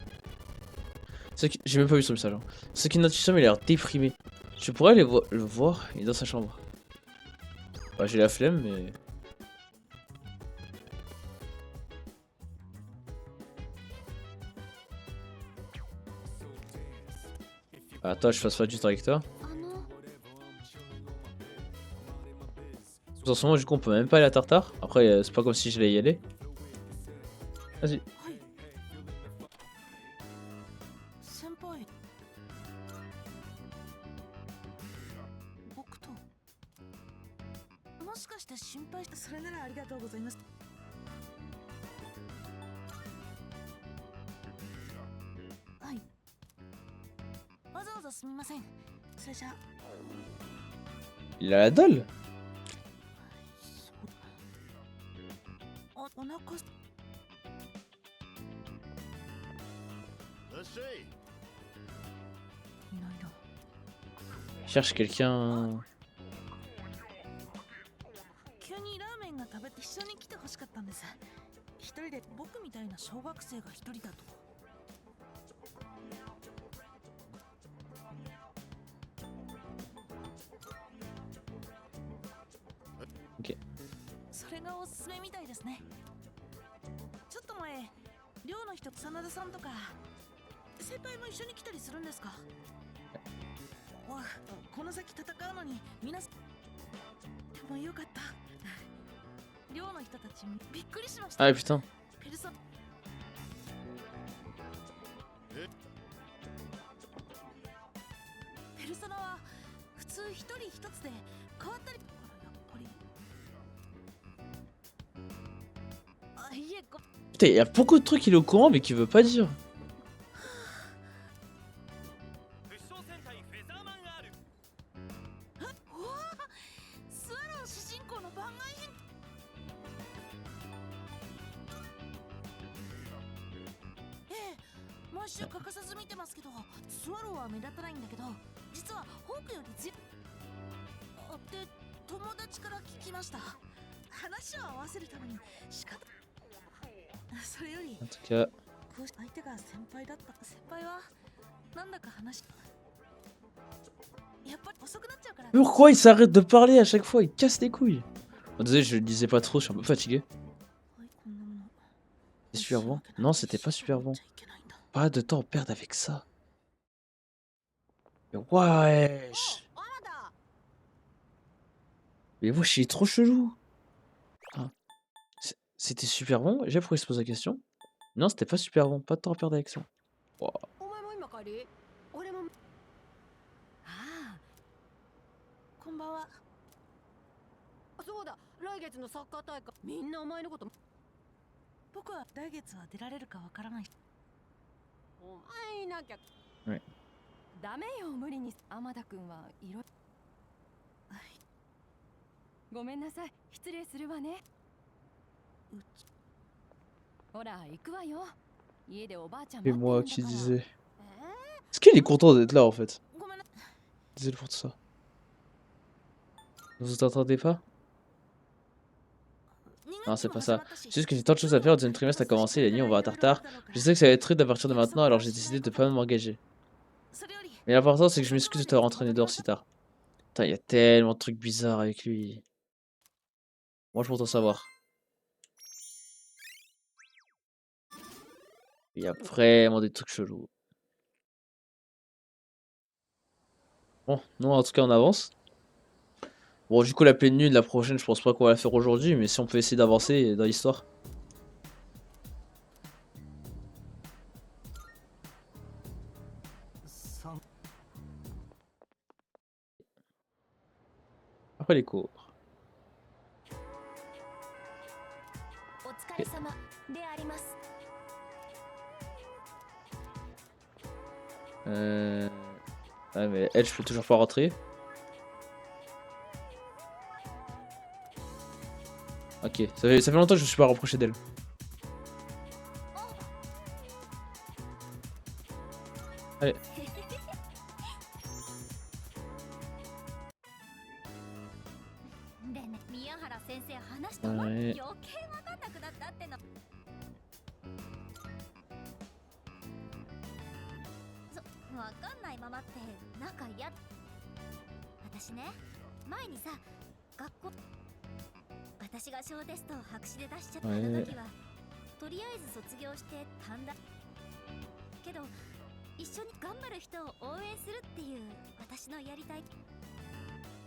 J'ai même pas vu son message. Hein. C'est qu'une notification, mais il a l'air déprimé. Je pourrais aller le voir, il est dans sa chambre. Bah, j'ai la flemme, mais. Attends, je fasse pas du temps avec toi. En ce moment, du coup, on peut même pas aller à Tartare. Après, c'est pas comme si j'allais y aller. Vas-y. 先輩僕ともしかして心配してそれならありがとうございますはいわざわざすみませんそれじゃ Il a la dalle. お腹す いないな Cherche quelqu'un. 急にラーメンが食べて一緒に来てほしかったんです一人で僕みたいな小学生が一人だと Ok. それがおすすめみたいですねちょっと前寮の人真田さんとか先輩も一緒に来たりするんですかわこの先戦うのに皆さんでもよかった寮の人たちびっくりしました Ah putain. ペルソペルソナは普通一人一つで変わったりだからやっぱりあいえご Putain, il y a beaucoup de trucs qu'il est au courant, mais qu'il veut pas dire. スワロー主人公の番外編ええ毎週欠かさず見てますけどスワローは目立たないんだけど実はホークよりって友達から聞きました話を合わせるために仕方それより En tout cas. こう相手が先輩だった先輩はなんだか話やっぱり遅くなっちゃうから Pourquoi il s'arrête de parler à chaque fois? Il casse les couilles. Bon, désolé, je le disais pas trop, je suis un peu fatigué. C'est super bon? Non, c'était pas super bon. Pas de temps à perdre avec ça. Mais wesh! Mais wesh, il est trop chelou. Ah. C'était super bon? J'ai pourquoi il se pose la question? Non, c'était pas super bon, pas de temps à perdre avec ça. Wow. お前も今帰り俺もああこんばんはそうだ来月のサッカー大会みんなお前のこと僕は来月は出られるかわからないお前いなきゃはいダメよ無理に天田くんはいろごめんなさい失礼するわねほら行くわよ家でおばあちゃん C'est 待って moi るん qui だから disais. Est-ce qu'il est content d'être là en fait? ごめんな Désolé pour tout ça. Vous entendez pas? Non, c'est pas ça. C'est juste que j'ai tant de choses à faire, le deuxième trimestre a commencé, la nuit on va à Tartare. Je sais que ça va être rude à partir de maintenant, alors j'ai décidé de pas m'engager. それより Mais l'important c'est que je m'excuse de t'avoir entraîné dehors si tard. Putain, il y a tellement de trucs bizarres avec lui. Moi je veux t'en savoir. Il y a vraiment des trucs chelous. Bon, nous en tout cas on avance. Bon, du coup, la pleine lune, la prochaine, je pense pas qu'on va la faire aujourd'hui, mais si on peut essayer d'avancer dans l'histoire. après les cours. お疲れ様であります。 Ouais, mais elle, je peux toujours pas rentrer. Ok, ça fait longtemps que je me suis pas rapproché d'elle. Allez. でね、宮原先生話したまはい余計わかんなくなったっての。わかんないままってなんか嫌。私ね、前にさ、学校私が小テストを白紙で出しちゃったあの時は、とりあえず卒業して短大けど一緒に頑張る人を応援するっていう私のやりたい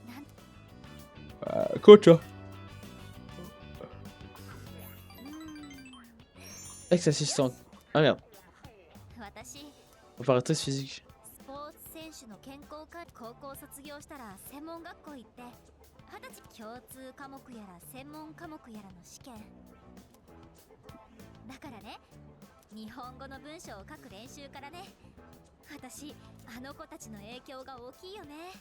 なん Coach, hein. うーん Ex-assistant. Ah merde, 私 préparatrice physique. スポーツ選手の健康科高校卒業したら専門学校行って20歳共通科目やら専門科目やらの試験だからね日本語の文章を書く練習からね私あの子たちの影響が大きいよね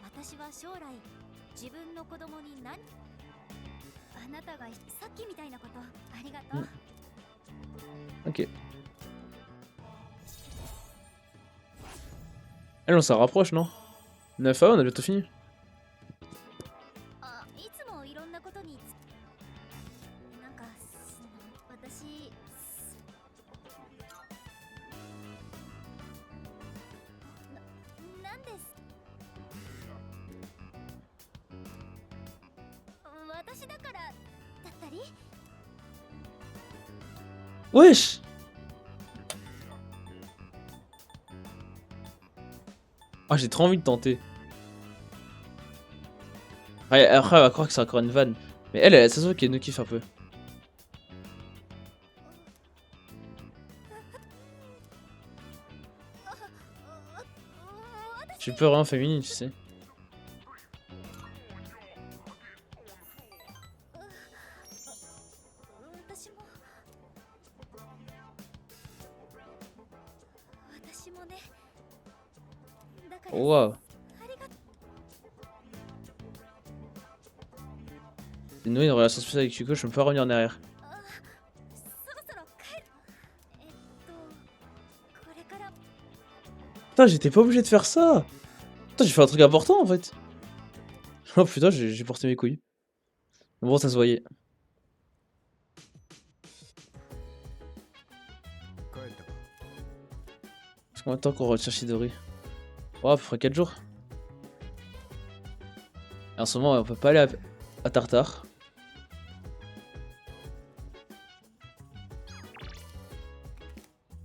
私は将来自分の子供に何あなたがさっきみたいなことありがとう、Ok. Elle, on s'en rapproche, non? 9 A, on a bientôt fini. あ、いつもいろんなことになんか私なんです私だからだったり Wesh! Ah, j'ai trop envie de tenter. Ouais, après, elle va croire que c'est encore une vanne. Mais elle, ça se voit qu'elle nous kiffe un peu. J'ai peur hein, féminine, tu sais. 私も私もねだから Oh, waouh. ありがと J'ai noué une relation spéciale avec Hugo, je peux pas revenir en arrière. そろそろ帰るこれから Putain, j'étais pas obligé de faire ça! Putain, j'ai fait un truc important en fait! Oh putain, j'ai porté mes couilles. Bon, ça se voyait. 帰ったか。 Parce combien de temps qu'on retire Chidori? Oh, à peu près 4 jours. Et en ce moment, on peut pas aller à Tartare.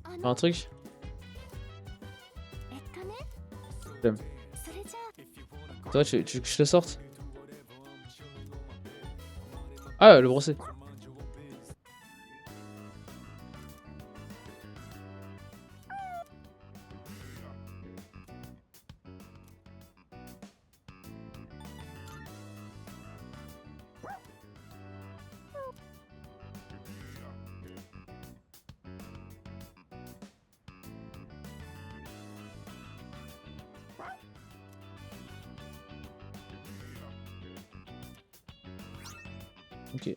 Faire un truc? ね J'aime. それじゃあ Toi, tu veux que je te sorte? Ah, le brosser. Ok.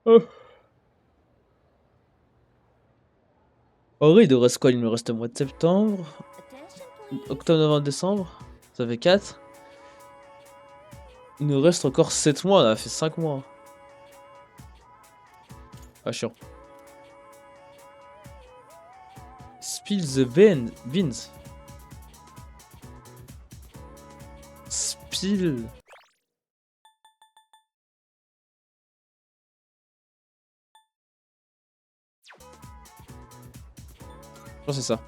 Oh. En vrai, il nous reste quoi? Il nous reste le mois de septembre, octobre, novembre, décembre. Ça fait 4. Il nous reste encore 7 mois, on a fait 5 mois. Ah, chiant. Spill the beans. Spill. Je pense que c'est ça.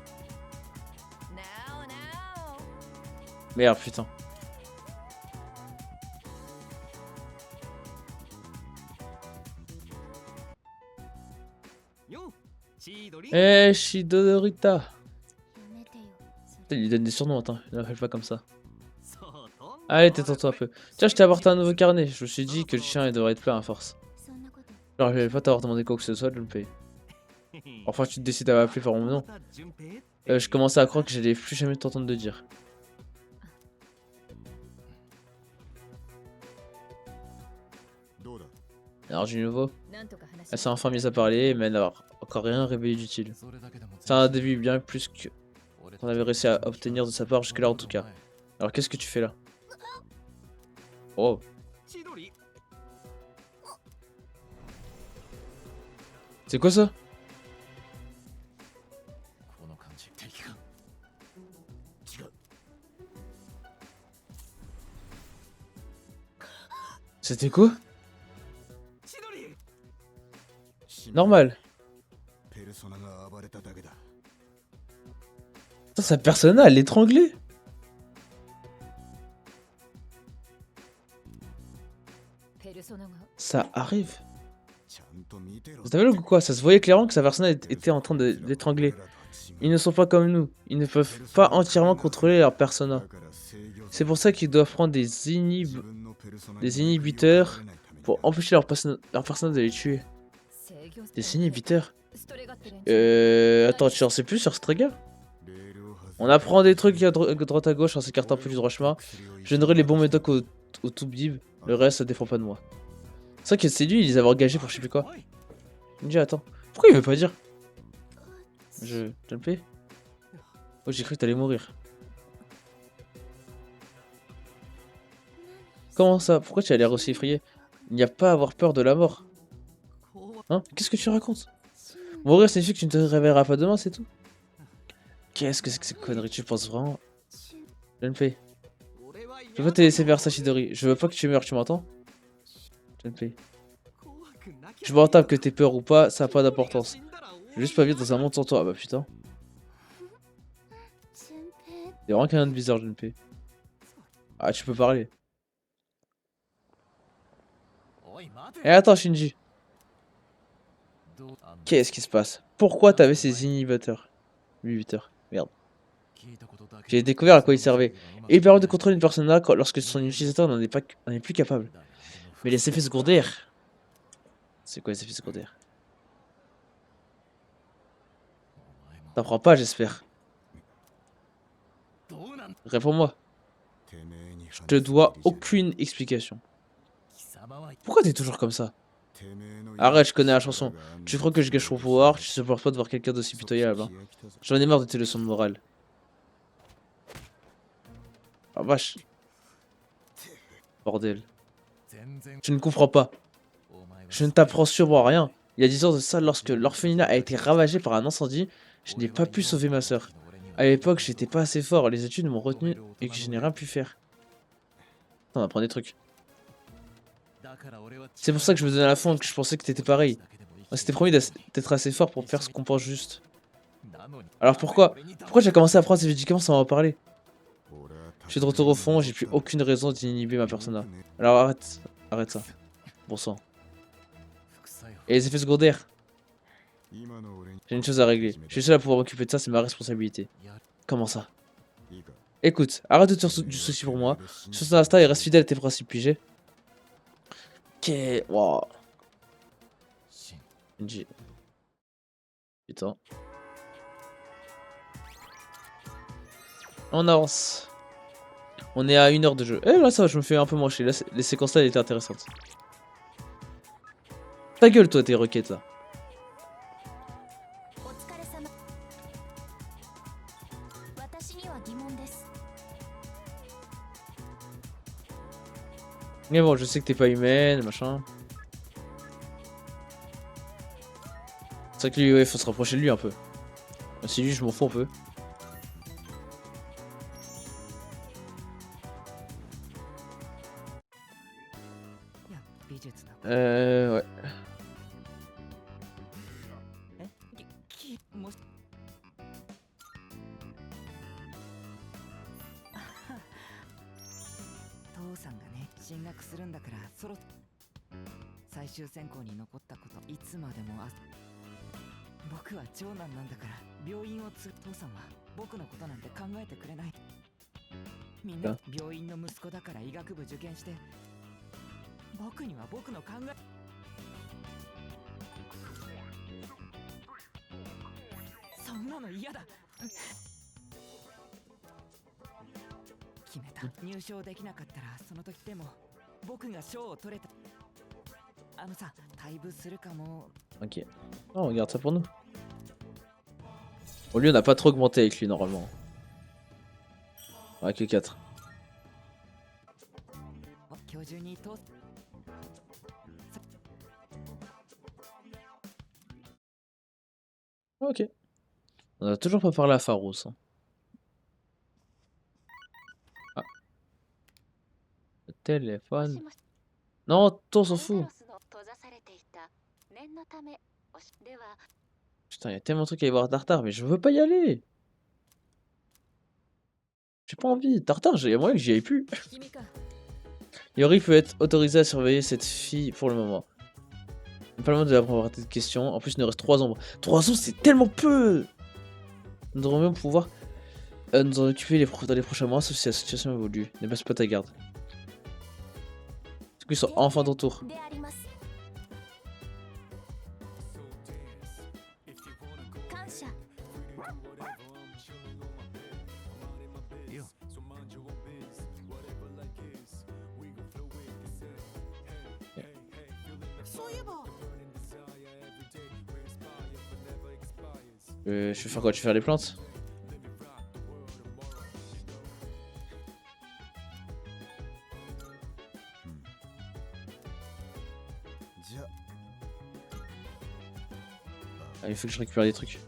Merde, putain. よう、千鳥 Eh, Shidorita. やめてよ。 Il lui donne des surnoms, attends, il l'appelle pas comme ça. そうとん Allez, tais-toi un peu. Tiens, je t'ai apporté un nouveau carnet. Je me suis dit que le chien il devrait être plein à force. そんなこと Alors, je vais pas t'avoir demandé quoi que ce soit, je le paye. Enfin, tu te décides à m'appeler par mon nom. また順平って Je commençais à croire que j'allais plus jamais t'entendre de dire. どうだ Alors, du nouveau, なんとか話 elle s'est enfin mise à parler, mais elle n'a encore rien révélé d'utile. それだけでも C'est un début bien plus que 俺 qu'on avait réussi à obtenir de sa part jusque-là en tout cas. Alors, qu'est-ce que tu fais là? Oh, 千鳥 c'est quoi ça? この感じ敵か 違う C'était quoi? 千鳥 Normal. ペルソナが暴れただけだ Putain, sa persona, elle l'étranglait. ペルソナが Ça arrive. ちゃんと見てろ Vous avez le ou quoi? Ça se voyait clairement que sa persona était en train de d'étrangler. Ils ne sont pas comme nous. Ils ne peuvent pas entièrement contrôler leur persona. C'est pour ça qu'ils doivent prendre des inhibiteurs pour empêcher leur persona de les tuer. 制御 Des inhibiteurs? ストレガって連中 Attends, tu en sais plus sur ce trigger? On apprend des trucs à droite à gauche en s'écartant un peu du droit chemin. Je donnerai les bons médocs au Toubib. Le reste, ça dépend pas de moi. C'est vrai que c'est lui, ils les avaient engagés pour je sais plus quoi. Ninja, attends. Pourquoi il veut pas dire? Je le paye? Oh, j'ai cru que t'allais mourir. Comment ça? Pourquoi tu as l'air aussi effrayé? Il n'y a pas à avoir peur de la mort. Hein? Qu'est-ce que tu racontes? Mourir signifie que tu ne te réveilleras pas demain, c'est tout? Qu'est-ce que c'est que ces conneries? Tu penses vraiment? Je ne paye. 俺は Je veux pas te laisser faire ça, Shidori. Je veux pas que tu meurs, tu m'entends? Je ne paye. 怖くなきゃ Je m'en tape que t'aies peur ou pas, ça a pas d'importance. Je veux juste pas vivre dans un monde sans toi. Ah bah putain. 順平 Y'a vraiment quelqu'un de bizarre, je ne paye. Ah, tu peux parler. おい待て Eh, attends, Shinji. どうあん Qu'est-ce qui se passe? Pourquoi t'avais ces inhibiteurs? Merde. 聞いたことだけ J'ai découvert à quoi ils servaient. Et ils permettent de contrôler une persona lorsque son utilisateur n'en est plus capable. Mais les effets secondaires. C'est quoi les effets secondaires? T'apprends pas, j'espère. どうなん Réponds-moi. てめえに Je te dois aucune explication. 貴様は Pourquoi t'es toujours comme ça? てめえの Arrête, je connais la chanson. Tu crois que je gâche mon pouvoir? Tu supportes pas de voir quelqu'un d'aussi pitoyable, hein. J'en ai marre de tes leçons de morale. Ah vache. Bordel. 全然 Tu ne comprends pas. お前は Je ne t'apprends sûrement rien. Il y a 10 ans de ça, lorsque l'orphelinat a été ravagé par un incendie, je n'ai pas pu sauver ma sœur. À l'époque, j'étais pas assez fort, les études m'ont retenu et que je n'ai rien pu faire. On apprend des trucs. だから俺は C'est pour ça que je me donnais à la fond, que je pensais que t'étais pareil. On s'était promis d'être assez fort pour faire ce qu'on pense juste. なのに Alors pourquoi j'ai commencé à prendre ces médicaments sans m'en parler? 俺は Je suis de retour au fond, j'ai plus aucune raison d'inhiber ma persona. Alors arrête ça. Bon sang. 副作用 Et les effets secondaires? 今の俺に J'ai une chose à régler. Je suis seul à pouvoir m'occuper de ça, c'est ma responsabilité. やる Comment ça? いいか Écoute, arrête de te faire du souci pour moi. Sur ton Insta et reste fidèle à tes principes pigés. Ok, wow. しん Shinji. Putain. On avance. On est à 1 heure de jeu. Eh là ça va, je me fais un peu moins chier. Là, les séquences là elles étaient intéressantes. Ta gueule toi tes requêtes là. お疲れ様私には疑問です Mais bon, je sais que t'es pas humaine, machin. C'est vrai que lui, ouais, faut se rapprocher de lui un peu. Si lui, je m'en fous un peu. Ouais. もし父さんがね進学するんだから最終選考に残ったこといつまでも僕は長男なんだから病院を継ぐ。父さんは僕のことなんて考えてくれない。みんな病院の息子だから医学部受験して、僕には僕の考え。そんなの嫌だ。決めた。入賞できなかったらその時でも僕が賞を取れた。あのさ、退部するかも。 Ok. Oh, on garde ça pour nous. Bon, lui, on n'a pas trop augmenté avec lui normalement. Ouais, que 4. 今日中に通す。 Ok. On a toujours pas parlé à Pharos. Hein. Ah. Le téléphone. Non, toi, on s'en fout. Putain, il y a tellement de trucs à y voir Tartare, mais je veux pas y aller. J'ai pas envie. Tartare, il y a moyen que j'y aille plus. Yori peut être autorisé à surveiller cette fille pour le moment. Pas le moment de la prendre de questions. En plus, il nous reste 3 ans. 3 ans, c'est tellement peu. Nous devrions même pouvoir nous en occuper dans les prochains mois, sauf si la situation évolue. Ne passe pas ta garde. Du coup, ils sont enfin de retour. Je vais faire quoi? Tu veux faire les plantes? Ah, il faut que je récupère des trucs.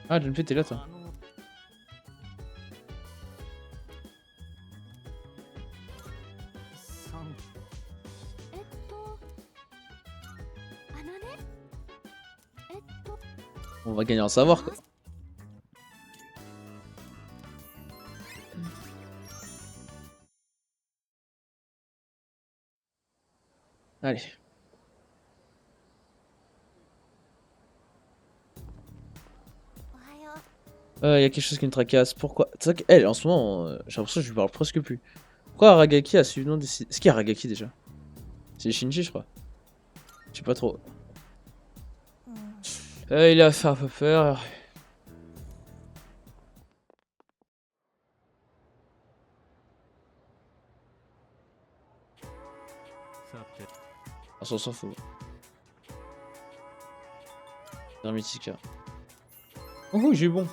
Ah, Junpei, t'es là toi? On va gagner en savoir quoi. Allez. Y a quelque chose qui me tracasse. Pourquoi? C'est vrai qu'elle, en ce moment, j'ai l'impression que je lui parle presque plus. Pourquoi Aragaki a suivi le nom des... Est-ce qu'il y a Aragaki déjà? C'est Shinji, je crois. Je sais pas trop. Il a fait un peu peur. On s'en fout. Hermetica. Oh, j'ai bon.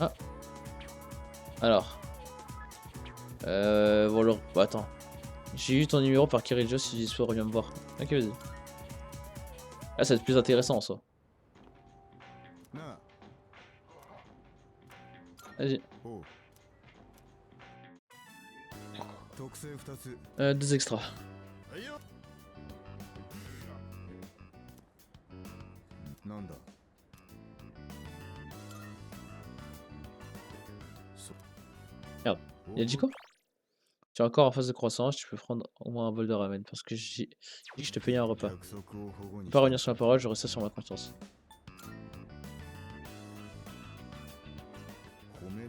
Ah. Alors. Voilà. Bah, attends. J'ai eu ton numéro par Kirijo si Jisoo revient me voir. Ok, vas-y. Ah, ça va être plus intéressant en soi. Vas-y. 2 extras. Merde, il a dit quoi? Tu es encore en phase de croissance, tu peux prendre au moins un bol de ramen parce que j'ai dit que je te payais un repas. Je peux pas revenir sur la parole, je reste sur ma conscience. Ouais.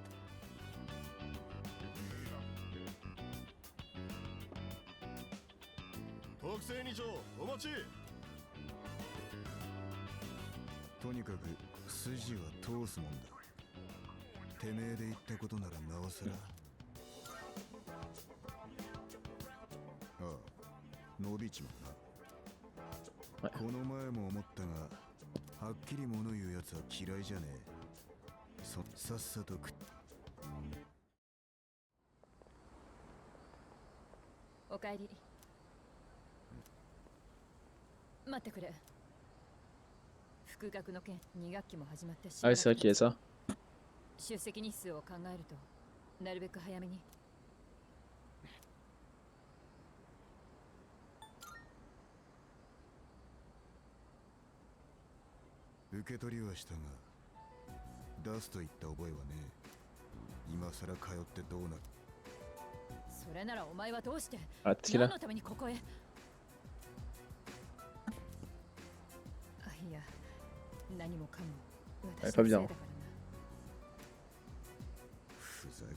おかえり。待ってくれ。復学の件、2学期も始まってし Ah oui, c'est vrai qu'il y a ça. 出席日数を考えると、なるべく早めに。受け取りはしたが、出すと言った覚えはね。今さら通ってどうなる。それならお前はどうして Ah, t'es 何 là. のためにここへ。あ、いや、何もかも私のせいだからな。ふざけ。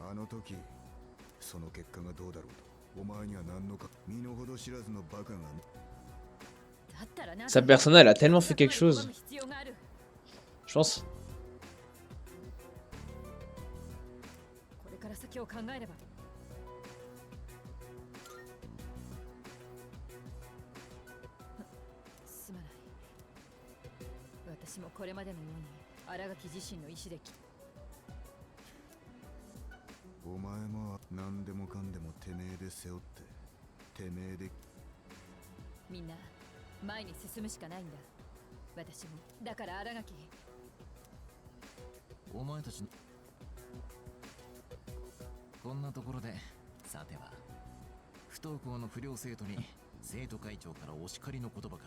あの時その結果がどうだろうとお前には何のか身の程知らずのバカが。だったらな。 Sa persona, elle a tellement fait quelque chose. Je pense. これから先を考えれば。すまない。私もこれまでのように新垣自身の意志でお前も何でもかんでもてめえで背負っててめえで。みんな前に進むしかないんだ。私もだから新垣。お前たちこんなところで、さては不登校の不良生徒に生徒会長からお叱りの言葉か。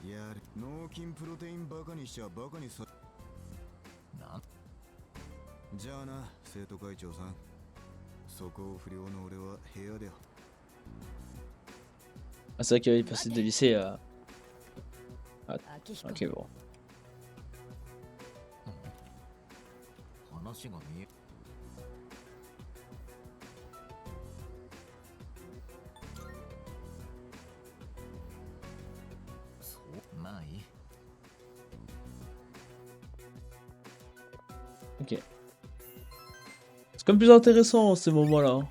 やれ脳筋プロテインバカにしちゃバカにさ。なんじゃあな生徒会長さん、そこを不良の俺は部屋で。 Ah, c'est vrai qu'il est passé de lycée à. Akihiko. Ok, bon. 話が見え。そうまあいい。 Ok. C'est comme plus intéressant ces moments-là. Hein.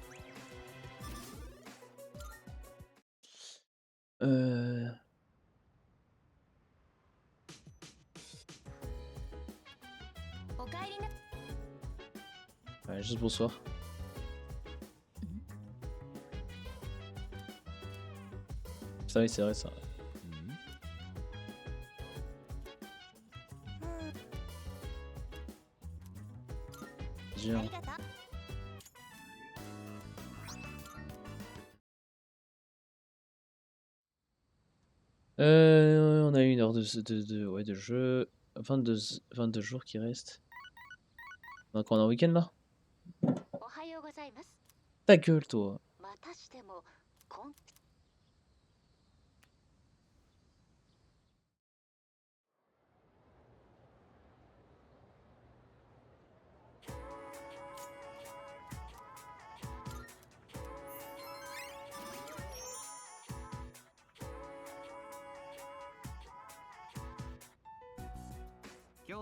Ouais, juste bonsoir. Ça oui, c'est vrai ça. Géant. On a 1 heure de jeu. 22 jours qui restent. Donc on est en week-end là. Ta gueule toi.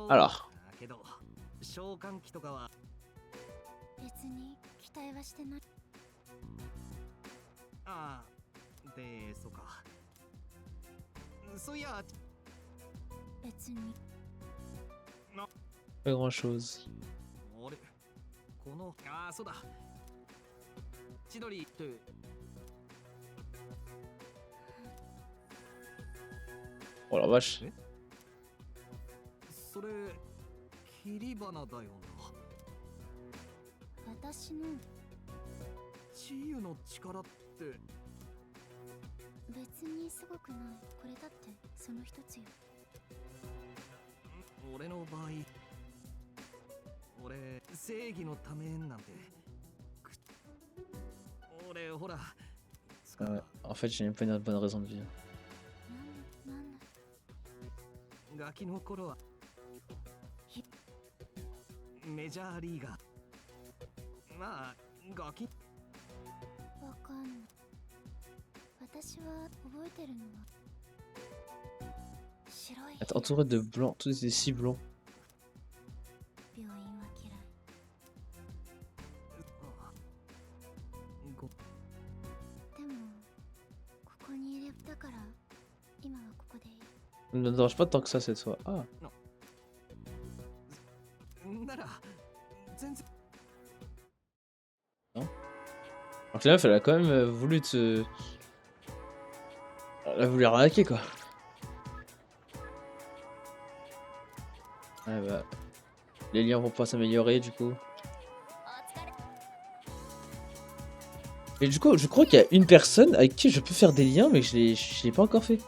Alors. 召喚機とかは別に期待はしてない。ああ、で、そうか。そういや、別に。Pas grand chose. あれ、この、ああ、そうだ。千鳥って。Oh la vache. それ、切り花だよな。私の治癒の力って。別にすごくない。これだってその一つよ。俺の場合、俺正義のためなんて。俺ほら。Ouais. En fait, j'ai même pas une bonne raison de vivre. ガキの頃はメジャーリーガー。まあガキ。わかんない。私は覚えてるのは白い。Entouré de blancs, tous ces si blancs. 病院は嫌い。でもここにいれたから今はここでいい。Ne me dérange pas tant que ça cette fois. Ah. なら全然。 Non. Alors que la meuf, elle a quand même voulu te. Elle a voulu arnaquer quoi. Ouais bah. Les liens vont pas s'améliorer du coup. Et du coup, je crois qu'il y a une personne avec qui je peux faire des liens, mais je l'ai pas encore fait.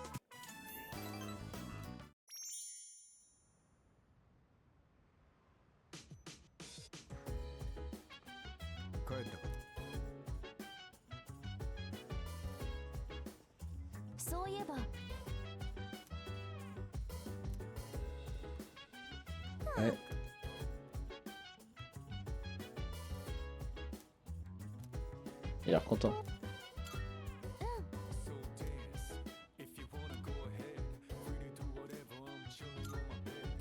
ったか。そういえばOuais. Il a l'air content.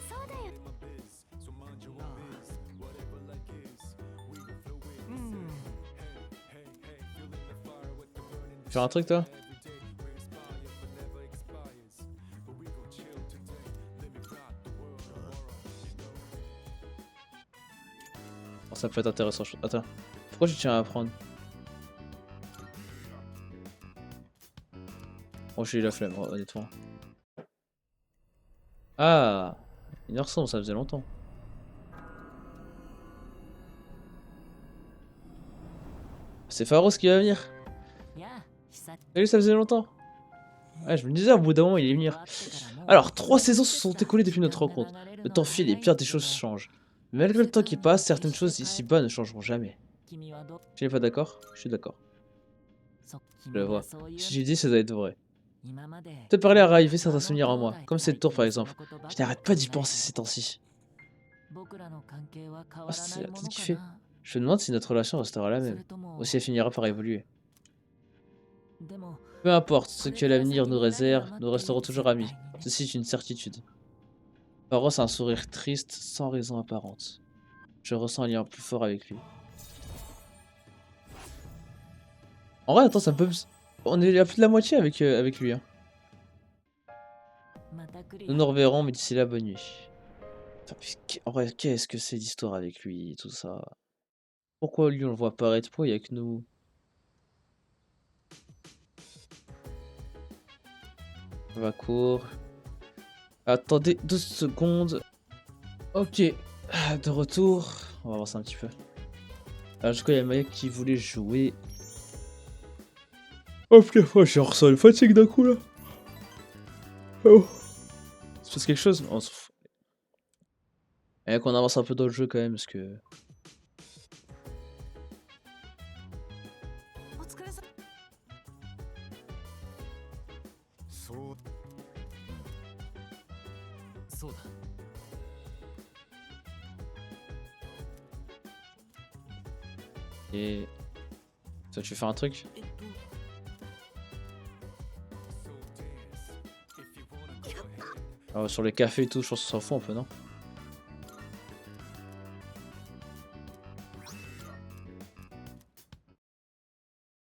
そうだよ。Faire un truc toi? Oh, ça peut être intéressant. Attends. Pourquoi je tiens à apprendre? Oh, j'ai eu la flemme, honnêtement. Ah! Une heure 100, ça faisait longtemps. C'est Pharos qui va venir. Salut, ça faisait longtemps. Ouais, je me disais, au bout d'un moment, il allait venir. Alors, 3 saisons se sont écoulées depuis notre rencontre. Le temps file et pire des choses changent. Mais malgré le temps qui passe, certaines choses ici-bas ne changeront jamais. Tu n'es pas d'accord? Je suis d'accord. Je le vois. Si j'ai dit, ça doit être vrai. Te parler a ravivé certains souvenirs en moi, comme cette tour par exemple. Je n'arrête pas d'y penser ces temps-ci. Ah, c'est la tête qui fait. Je me demande si notre relation restera la même, ou si elle finira par évoluer. Peu importe ce que l'avenir nous réserve, nous resterons toujours amis. Ceci est une certitude. Pharos a un sourire triste, sans raison apparente. Je ressens un lien plus fort avec lui. En vrai, attends, ça peut... On est à plus de la moitié avec, avec lui. Hein. Nous nous reverrons, mais d'ici là, bonne nuit. En vrai, qu'est-ce que c'est l'histoire avec lui, tout ça? Pourquoi lui, on le voit apparaître? Pourquoi il y a que nous? On va court. Attendez 2 secondes. Ok. De retour. On va voir ça un petit peu. Alors, je crois qu'il y a Maya qui voulait jouer. Oh putain, j'ai ressenti une fatigue d'un coup là. Oh. Il se passe quelque chose? On s'en fout. Et qu'on avance un peu dans le jeu quand même parce que. Et. Toi, tu veux faire un truc? Sur les cafés et tout, je pense qu'on s'en fout un peu, non?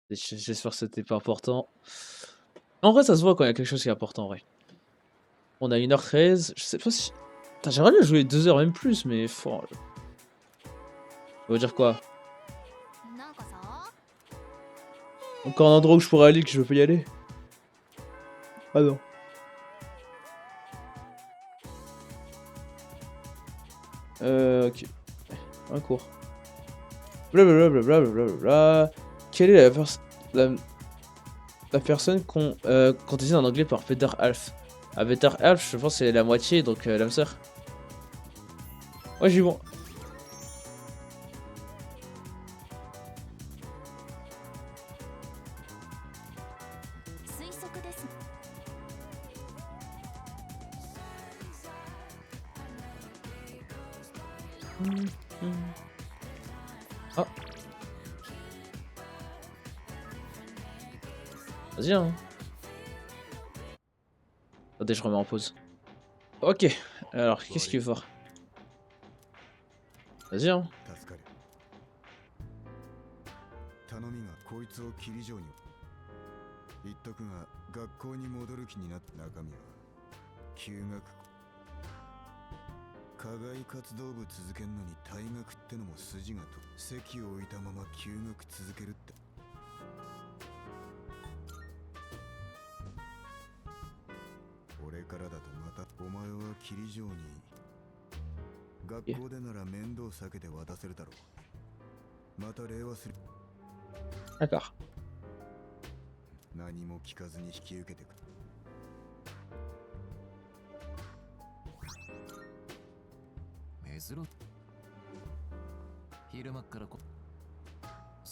J'espère que c'était pas important. En vrai, ça se voit quand il y a quelque chose qui est important, en vrai. On a 1h13, je sais pas si... J'aimerais bien jouer 2 heures, même plus, mais... Ça veut dire quoi? Encore un endroit où je pourrais aller que je veux pas y aller? Ah non. Ok. Un cours. Blablabla, blablabla. Quelle est la personne qu'on dit en anglais par Peter Half? Ah, Peter Half, je pense que c'est la moitié, donc l'âme sœur. Ouais, j'ai bon. Ah. Vas-y, hein. Attendez, je remets en pause. Ok, alors qu'est-ce qu'il veut faire? Vas-y, hein. D'accord.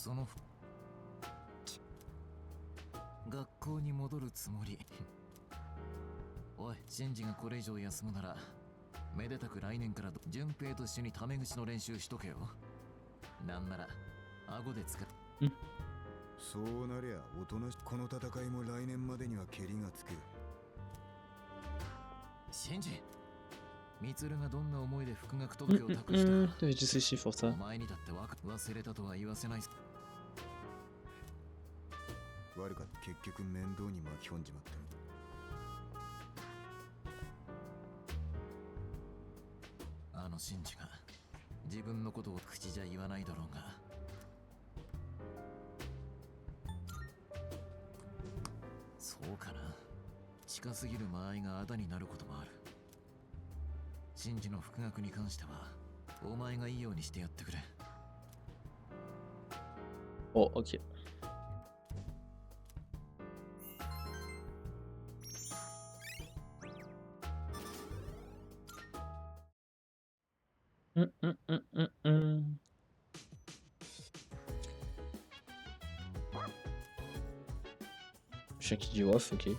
その学校に戻るつもり。おい、シンジがこれ以上休むならめでたく来年から順平と一緒にタメ口の練習しとけよ。なんなら顎で使う。そうなりゃおとなしこの戦いも来年までにはケリがつく。シンジ、ミツルがどんな思いで復学特許を託したか Je sais si pour お ça. 前にだって忘れたとは言わせない。悪かった。結局面倒に巻き込んじまった。あのシンジが自分のことを口じゃ言わないだろうが。そうかな。近すぎる間合いがあだになることもある。シンジの復学に関してはお前がいいようにしてやってくれ。 Oh, ok. Chien qui dit off, ok.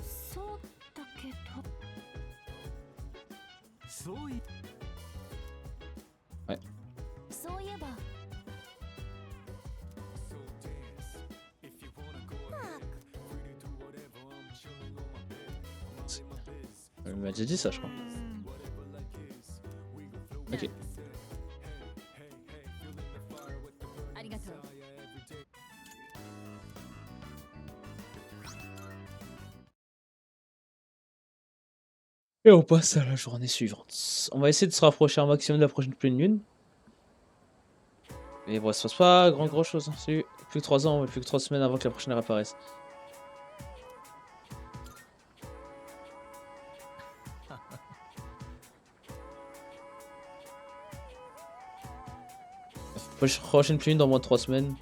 そうだけど。そういそういえば Il m'a déjà dit ça, je crois. Ok. ありがとう。 Et on passe à la journée suivante. On va essayer de se rapprocher un maximum de la prochaine pleine lune. Mais bon, ça se passe pas grand chose. Hein. C'est plus que 3 ans, mais plus que 3 semaines avant que la prochaine réapparaisse. Prochaine pleine lune dans moins de 3 semaines.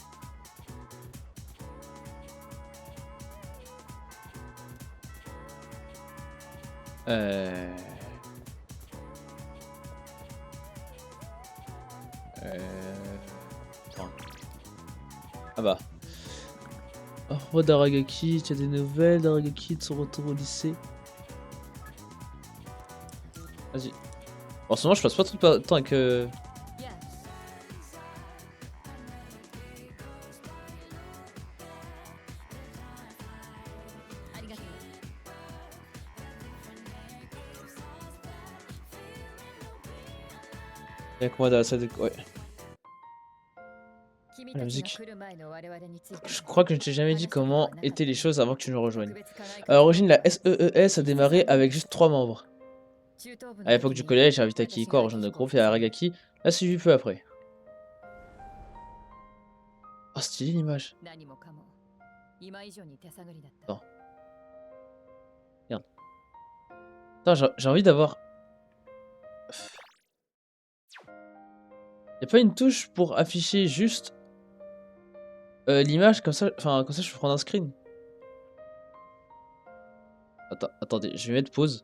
Putain. Ah bah. Au revoir Daragaki, tu as des nouvelles Daragaki de son retour au lycée? Vas-y. En ce moment je passe pas trop de temps avec... Avec moi dans la salle de... Ouais. La musique. Je crois que je ne t'ai jamais dit comment étaient les choses avant que tu nous rejoignes. À l'origine, la SEES a démarré avec juste 3 membres. À l'époque du collège, j'ai invité Akihiko à rejoindre le groupe et Aragaki l'a suivi peu après. Oh, stylé l'image. Non. Merde. Attends, j'ai envie d'avoir... Y'a pas une touche pour afficher juste l'image comme ça, enfin comme ça je peux prendre un screen. Attendez, je vais mettre pause.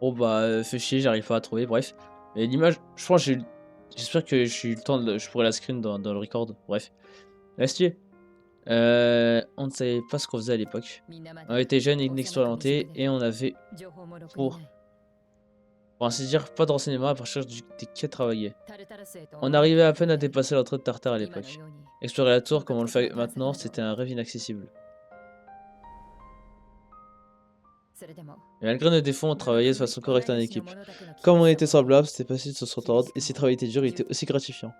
Oh bah fait chier, j'arrive pas à trouver, bref. Mais l'image, je pense que j'espère que j'ai eu le temps de je pourrais la screen dans le record, bref. Restier. On ne savait pas ce qu'on faisait à l'époque. On était jeunes et inexpérimentés et on avait pour ainsi dire pas de renseignements à partir des quais travaillés. On arrivait à peine à dépasser l'entrée de Tartare à l'époque. Explorer la tour comme on le fait maintenant, c'était un rêve inaccessible. Et malgré nos défauts, on travaillait de façon correcte en équipe. Comme on était semblables, c'était facile de se s'entendre, et si le travail était dur, il était aussi gratifiant.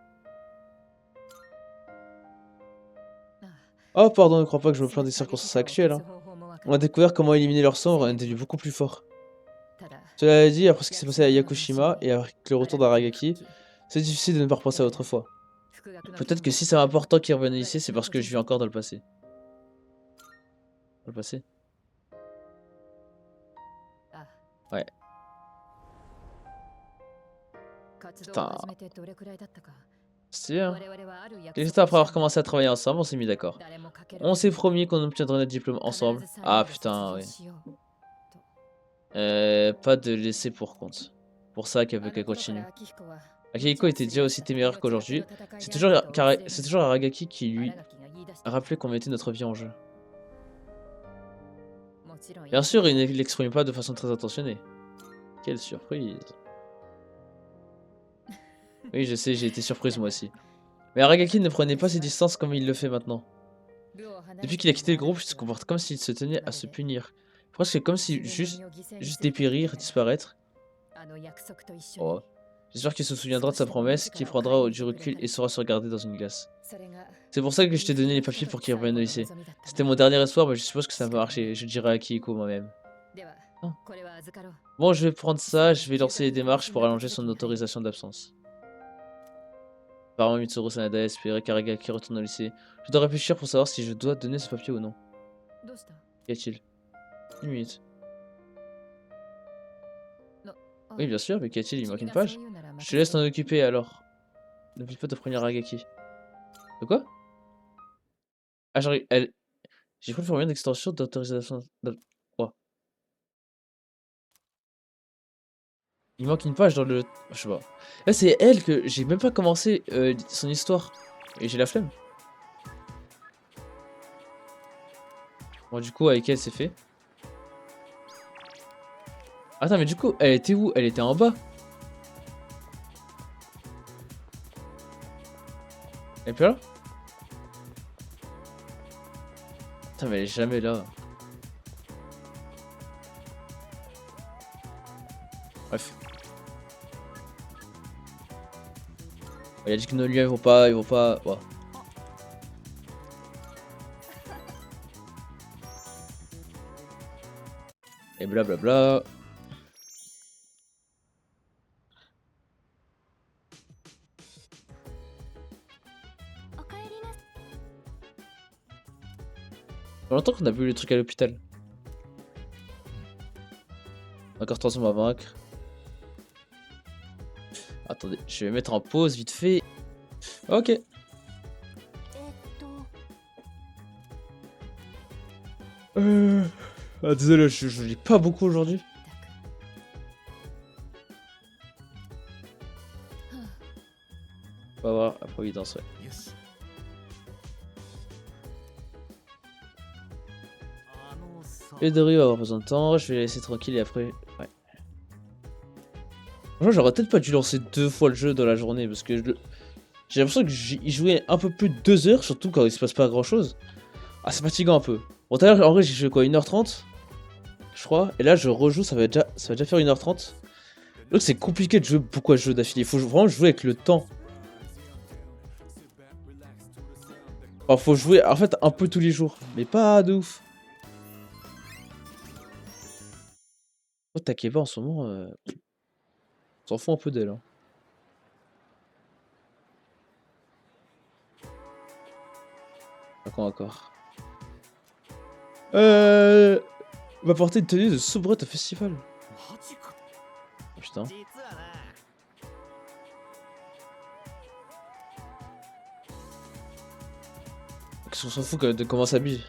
Oh pardon, ne crois pas que je me plains des circonstances actuelles. Hein. On a découvert comment éliminer leur sang, on est devenu beaucoup plus fort. Cela dit, après ce qui s'est passé à Yakushima et avec le retour d'Aragaki, c'est difficile de ne pas repenser à autrefois. Peut-être que si c'est important qu'ils reviennent ici, c'est parce que je vis encore dans le passé. Dans le passé? Ouais. Putain. C'est hein. Quelques temps après avoir commencé à travailler ensemble, on s'est mis d'accord. On s'est promis qu'on obtiendrait notre diplôme ensemble. Ah putain, oui. Pas de laisser pour compte. pour ça qu'elle veut qu'elle continue. Akihiko était déjà aussi téméraire qu'aujourd'hui. C'est toujours Aragaki qui lui a rappelé qu'on mettait notre vie en jeu. Bien sûr, il ne l'exprime pas de façon très intentionnée. Quelle surprise. Oui, je sais, j'ai été surprise moi aussi. Mais Aragaki ne prenait pas ses distances comme il le fait maintenant. Depuis qu'il a quitté le groupe, il se comporte comme s'il se tenait à se punir. Presque comme si juste dépérir, disparaître. Oh. J'espère qu'il se souviendra de sa promesse, qu'il prendra du recul et saura se regarder dans une glace. C'est pour ça que je t'ai donné les papiers pour qu'il revienne au lycée. C'était mon dernier espoir, mais je suppose que ça va marcher. Je dirai à Akihiko moi-même. Oh. Bon, je vais prendre ça, je vais lancer les démarches pour allonger son autorisation d'absence. Apparemment, Mitsuru Sanada espérait qu'Aragaki retourne au lycée. Je dois réfléchir pour savoir si je dois donner ce papier ou non. Qu'y a-t-il? Une minute. Oui, bien sûr, mais qu'y a-t-il? Il manque une page. Je te laisse t'en occuper alors. N'oublie pas de prévenir Aragaki. De quoi? Ah, genre, elle... J'ai pris le formulaire d'extension d'autorisation... Oh. Il manque une page dans le... Je sais pas. Là, c'est elle que... J'ai même pas commencé son histoire. Et j'ai la flemme. Bon, du coup, avec elle, c'est fait. Attends, mais du coup, elle était où? Elle était en bas. Elle est plus là? Putain, mais elle est jamais là. Bref. Il a dit que nos liens ils vont pas. Ouais. Et blablabla. Ça fait longtemps qu'on a vu les trucs à l'hôpital. Encore 300 à vaincre. Attendez, je vais mettre en pause vite fait. Ok. Ah, désolé, je lis pas beaucoup aujourd'hui. On va voir la providence, ouais. Et de Rio avoir besoin de temps, je vais la laisser tranquille et après. Ouais. Franchement, j'aurais peut-être pas dû lancer 2 fois le jeu dans la journée parce que j'ai l'impression que j'y jouais un peu plus de 2 heures, surtout quand il se passe pas grand chose. Ah, c'est fatigant un peu. Bon, tout à l'heure, en vrai, j'ai joué quoi, 1h30 je crois. Et là, je rejoue, ça va déjà faire 1h30. Donc, c'est compliqué de jouer beaucoup à ce jeu d'affilée. Il faut vraiment jouer avec le temps. Enfin, faut jouer en fait un peu tous les jours, mais pas de ouf. Oh, Takeba en ce moment, on s'en fout un peu d'elle. Hein. D'accord. Va porter une tenue de soubrette au festival. Oh, putain. Qu'est-ce qu'on s'en fout de comment s'habille?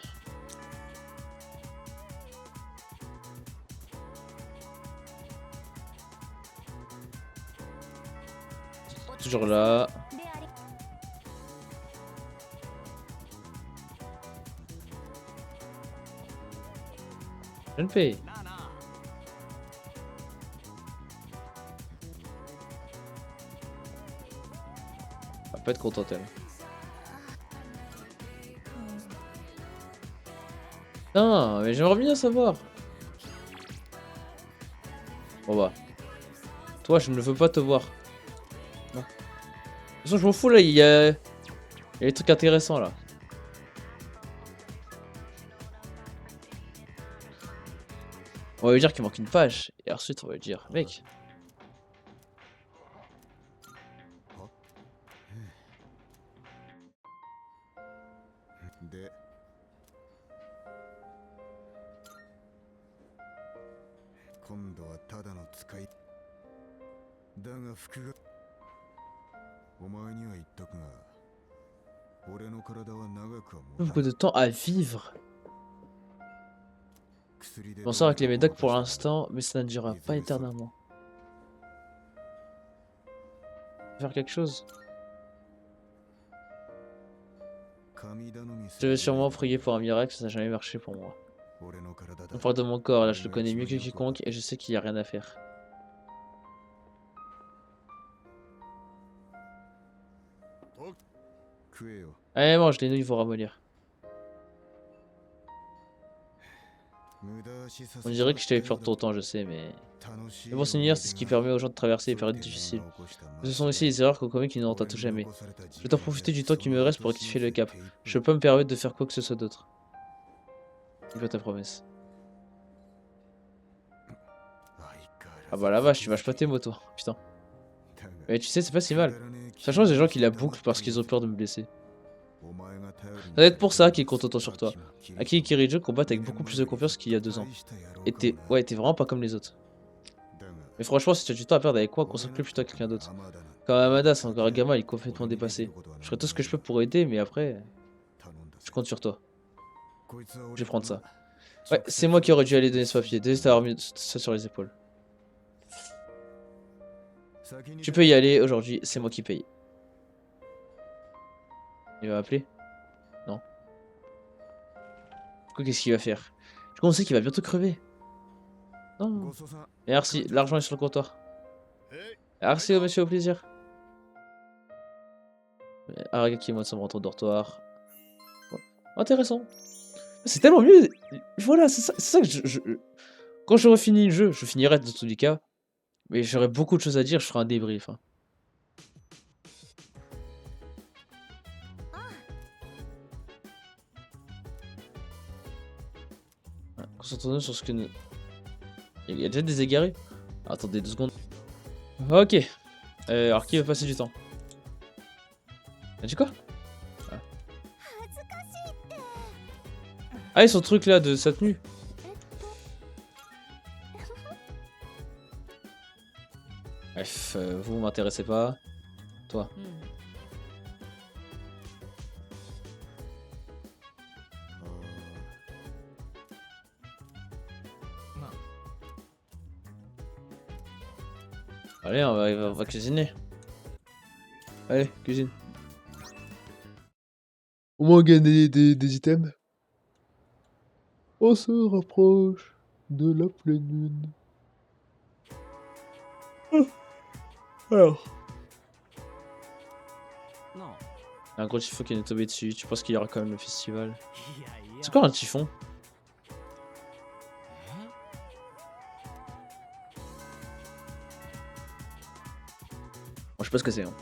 Toujours là. Je ne paye. Elle va pas être contente elle. Non, mais j'aimerais bien savoir. Bon bah. Toi, je ne veux pas te voir. Non. De toute façon, je m'en fous là, il y a des trucs intéressants là. On va lui dire qu'il manque une page. Et ensuite, on va lui dire, mec. Beaucoup de temps à vivre. Je m'en sors avec les médocs pour l'instant, mais ça ne durera pas éternellement. Faire quelque chose. Je vais sûrement prier pour un miracle, ça n'a jamais marché pour moi. On parle de mon corps, là je le connais mieux que quiconque et je sais qu'il n'y a rien à faire. Allez, mange, les nouilles vont ramollir. On dirait que je t'avais perdre ton temps, je sais, mais... Le bon Seigneur, c'est ce qui permet aux gens de traverser les périodes difficiles. Ce sont aussi les erreurs qu'on commet qui ne tentent jamais. Je dois profiter du temps qui me reste pour rectifier le cap. Je peux pas me permettre de faire quoi que ce soit d'autre. Il va ta promesse. Ah bah la vache, tu vaches pas tes mots toi, putain. Mais tu sais, c'est pas si mal. Sachant des gens qui la bouclent parce qu'ils ont peur de me blesser. Ça doit être pour ça qu'il compte autant sur toi. Aki et Kirijo combattent avec beaucoup plus de confiance qu'il y a 2 ans. Et t'es vraiment pas comme les autres. Mais franchement, si tu as du temps à perdre avec moi, consacre-le plutôt à quelqu'un d'autre. Quand Amada, c'est encore un gamin, il est complètement dépassé. Je ferai tout ce que je peux pour aider, mais après... Je compte sur toi. Je vais prendre ça. Ouais, c'est moi qui aurais dû aller donner ce papier. Désolé d'avoir mis ça sur les épaules. Tu peux y aller, aujourd'hui, c'est moi qui paye. Il va appeler? Non. Du coup, qu'est-ce qu'il va faire? Du coup, on sait qu'il va bientôt crever. Non. Merci, l'argent est sur le comptoir. Merci, monsieur, au plaisir. Aragaki et moi sommes rentrés au dortoir. Bon. Intéressant. C'est tellement mieux. Voilà, c'est ça que quand j'aurai fini le jeu, je finirai dans tous les cas. Mais j'aurai beaucoup de choses à dire, je ferai un débrief. Hein. Concentrons-nous sur ce que nous... Il y a déjà des égarés. Attendez 2 secondes. Ok. Alors qui va passer du temps? T'as dit quoi? Ah, et son truc là de sa tenue. Bref, vous m'intéressez pas. Toi. Allez, on va cuisiner. Allez, cuisine. Au moins gagner des items. On se rapproche de la pleine lune. Alors. Non. Un gros typhon qui est tombé dessus. Tu penses qu'il y aura quand même le festival? C'est quoi un typhon? Bon, je sais pas ce que c'est. Hein.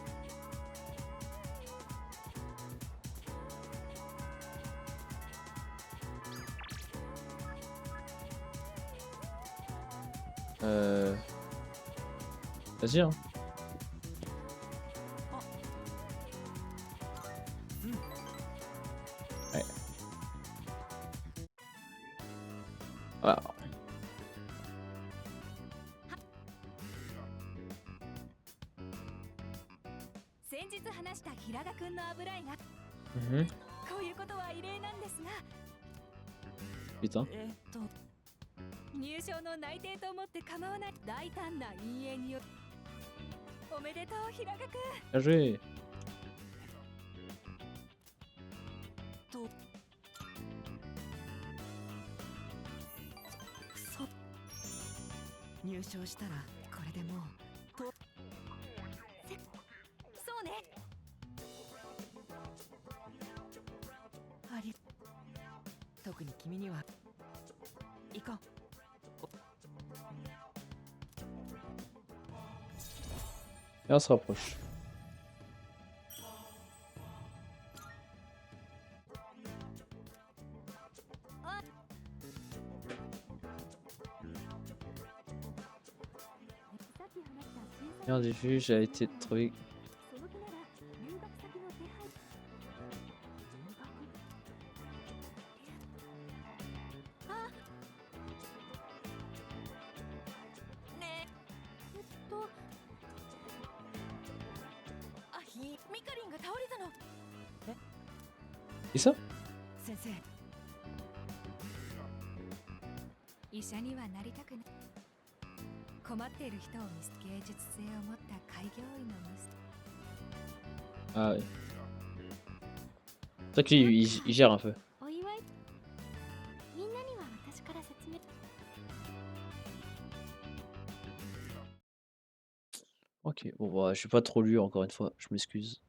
Vas-y, hein. Ouais. Voilà. Putain. 入賞の内定と思って構わない大胆な陰影によおめでとう平賀くん Bien joué. 入賞したらこれでもうそうねあり特に君には行こう Et on se rapproche. Bien vu, j'ai été trouvé. Et ça? 先生 医者にはなりたくない困っている人を見つけ芸術性を持った開業医の息子 Ah ouais. C'est vrai que lui, il gère un peu. お祝いみんなには私から説明 Ok, bon bah je suis pas trop lu encore une fois, je m'excuse.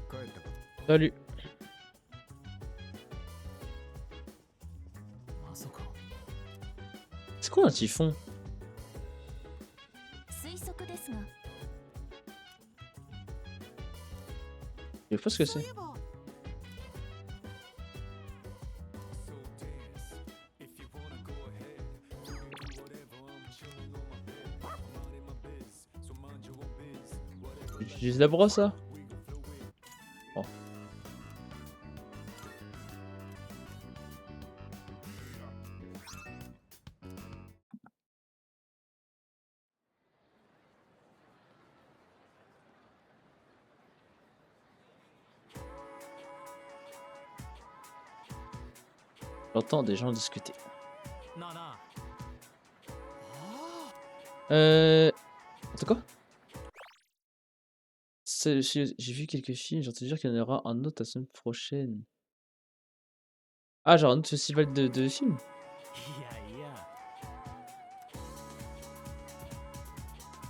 帰ったか Salut. まさか C'est quoi un typhon? 推測ですが Je sais pas ce que そうい c'est. えば Tu utilises la brosse là? Oh. J'entends des gens discuter. なあなあ C'est quoi? J'ai vu quelques films, j'ai entendu dire qu'il y en aura un autre la semaine prochaine. Ah, genre un autre festival de films? いやいや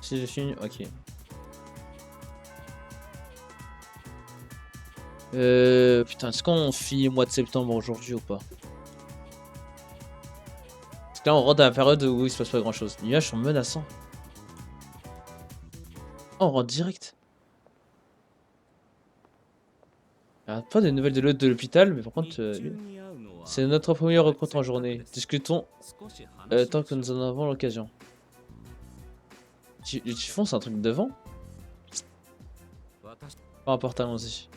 Si je finis, ok. Putain, est-ce qu'on finit le mois de septembre aujourd'hui ou pas? Parce que là, on rentre dans la période où il se passe pas grand chose. Les nuages sont menaçants. Oh, on rentre direct. Pas de nouvelles de l'autre de l'hôpital, mais par contre, c'est notre première rencontre en journée. Discutons tant que nous en avons l'occasion. Le typhon, c'est un truc de vent? Peu importe, allons-y.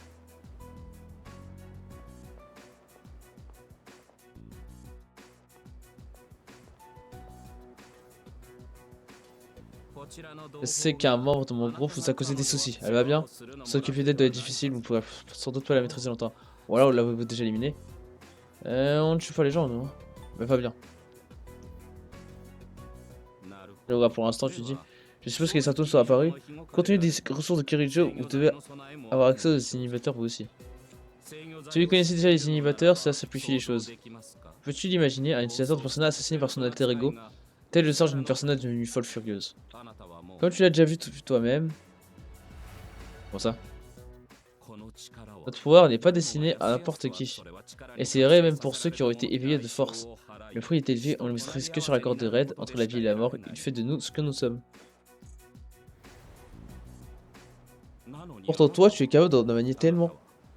Je sais qu'un membre de mon groupe vous a causé des soucis. Elle va bien? S'occuper d'elle doit être difficile, vous pourrez sans doute pas la maîtriser longtemps. Ou alors, l'avez-vous déjà éliminé? On ne tue pas les gens, non? Mais pas bien. Là, pour l'instant, tu dis. Je suppose que les symptômes sont apparus. Compte tenu des ressources de Kirijo, vous devez avoir accès aux inhibiteurs vous aussi. Si vous connaissez déjà les inhibiteurs, ça simplifie les choses. Peux-tu l'imaginer, un utilisateur de Persona assassiné par son alter ego, tel le sort d'une Persona devenue folle furieuse. Comme tu l'as déjà vu toi-même. Bon ça. Notre pouvoir n'est pas destiné à n'importe qui. Et c'est vrai même pour ceux qui ont été éveillés de force. Le prix est élevé, on ne maîtrise que sur la corde raide entre la vie et la mort. Il fait de nous ce que nous sommes. Pourtant toi, tu es capable d'en manier tellement.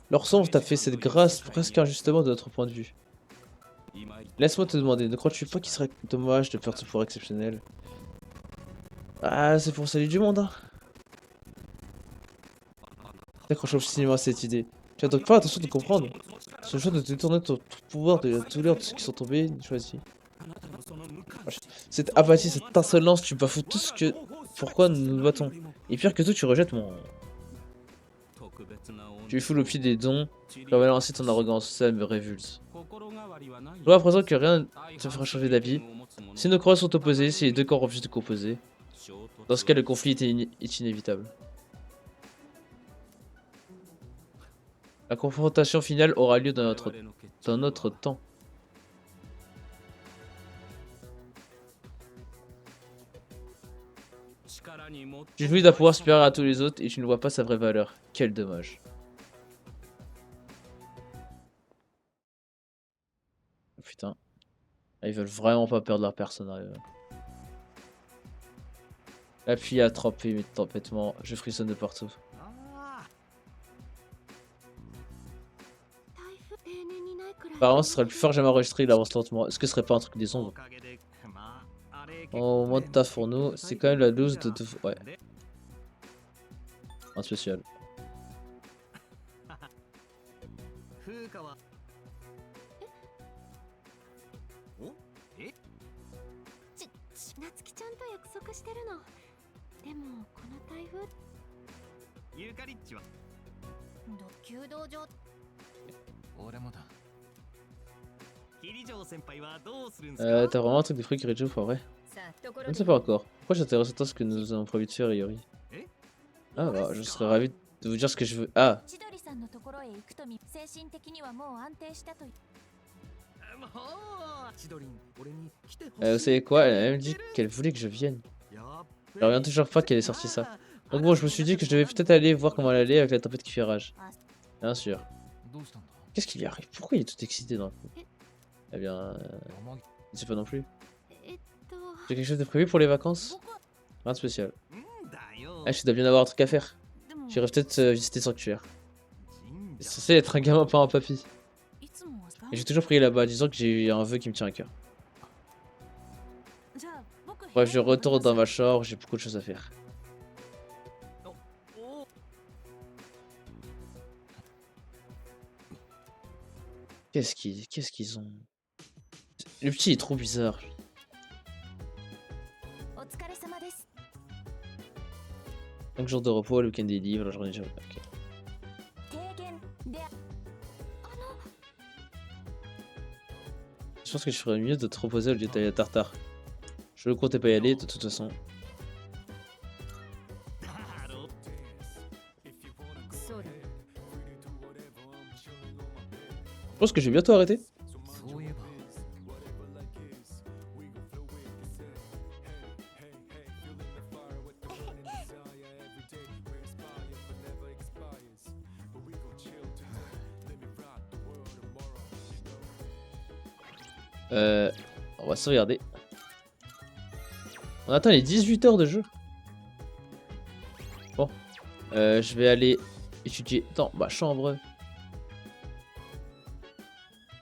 Leur sang t'a fait cette grâce presque injustement de notre point de vue. Laisse-moi te demander, ne crois-tu pas qu'il serait dommage de perdre ce pouvoir exceptionnel? Ah, c'est pour le salut du monde, hein. T'accroches obstinément à cette idée. Tu as donc pas l'intention de comprendre. Ce choix de détourner ton pouvoir de la douleur de ceux qui sont tombés, choisi. Cette apathie, cette insolence, tu bafoues tout ce que... Pourquoi nous nous battons? Et pire que tout, tu rejettes mon... Tu lui fous le pied des dons, permettant ainsi ton arrogance, ça me révulse. Je vois à présent que rien ne te fera changer d'avis. Si nos croyances sont opposées, si les deux camps refusent de composer, dans ce cas le conflit est inévitable. La confrontation finale aura lieu dans notre temps. Tu jouis d'un pouvoir supérieur à tous les autres et tu ne vois pas sa vraie valeur. Quel dommage. Putain. Ils veulent vraiment pas perdre leur personnage. La pluie a trempé mes tempêtements. Je frissonne de partout. Apparemment, ce serait le plus fort jamais enregistré, il avance lentement. Est-ce que ce serait pas un truc des ombres? Oh, moins de taf pour nous. C'est quand même la loose de... Ouais. Un spécial. T'as vraiment un truc de fruits qui réchauffe en vrai? Je ne sais pas encore. Pourquoi j'intéresse autant ce que nous avons prévu de faire, Yori? Ah bah, je serais ravi de vous dire ce que je veux. Ah, 千鳥さんのところへ行くとみ、精神的にはもう安定したと。もう千鳥俺に来てほしい。vous savez quoi? Elle a même dit qu'elle voulait que je vienne. やっべ Je reviens toujours pas qu'elle ait sorti ça. Donc bon, je me suis dit que je devais peut-être aller voir comment elle allait avec la tempête qui fait rage. Bien sûr. どうしたんだ Qu'est-ce qui lui arrive? Pourquoi il est tout excité d'un coup? Eh bien, 山 je sais pas non plus. えっと、 J'ai quelque chose de prévu pour les vacances? 僕は Rien de spécial. んだよ Ah, je dois bien avoir un truc à faire. でも J'irai peut-être visiter le sanctuaire. 神 C'est 社 censé être un gamin, pas un papy. いつもは Et j'ai toujours prié là-bas, disant que j'ai un vœu qui me tient à cœur. じゃあ僕 Bref, je 部屋に戻り retourne dans ま ma す chambre, j'ai beaucoup de choses à faire. お Qu'est-ce qu'ils ont? Le petit est trop bizarre. お疲れ様です。 5 jours de repos, le week-end est libre, la journée de... Ok. 提言で、 Je pense que je ferais mieux de te reposer au lieu d'aller à Tartare. Je ne comptais pas y aller de toute façon. そうだ。 Je pense que je vais bientôt arrêter. そういえば On va sauvegarder. On atteint les 18 heures de jeu. Bon. Je vais aller étudier dans ma chambre.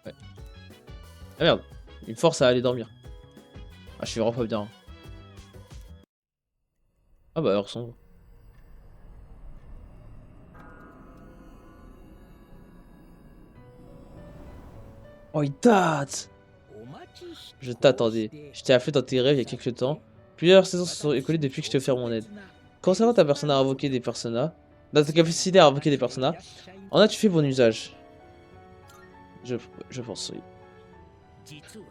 Ouais. Ah merde. Il me force à aller dormir. Ah, je suis vraiment pas bien. Ah bah, heure sombre. Oh, il date! Je t'attendais. Je t'ai appelé dans tes rêves il y a quelques temps. Plusieurs saisons se sont écoulées depuis que je t'ai offert mon aide. Concernant ta persona à invoquer des personas, dans ta capacité à invoquer des personas, en as-tu fait bon usage? Je pense oui.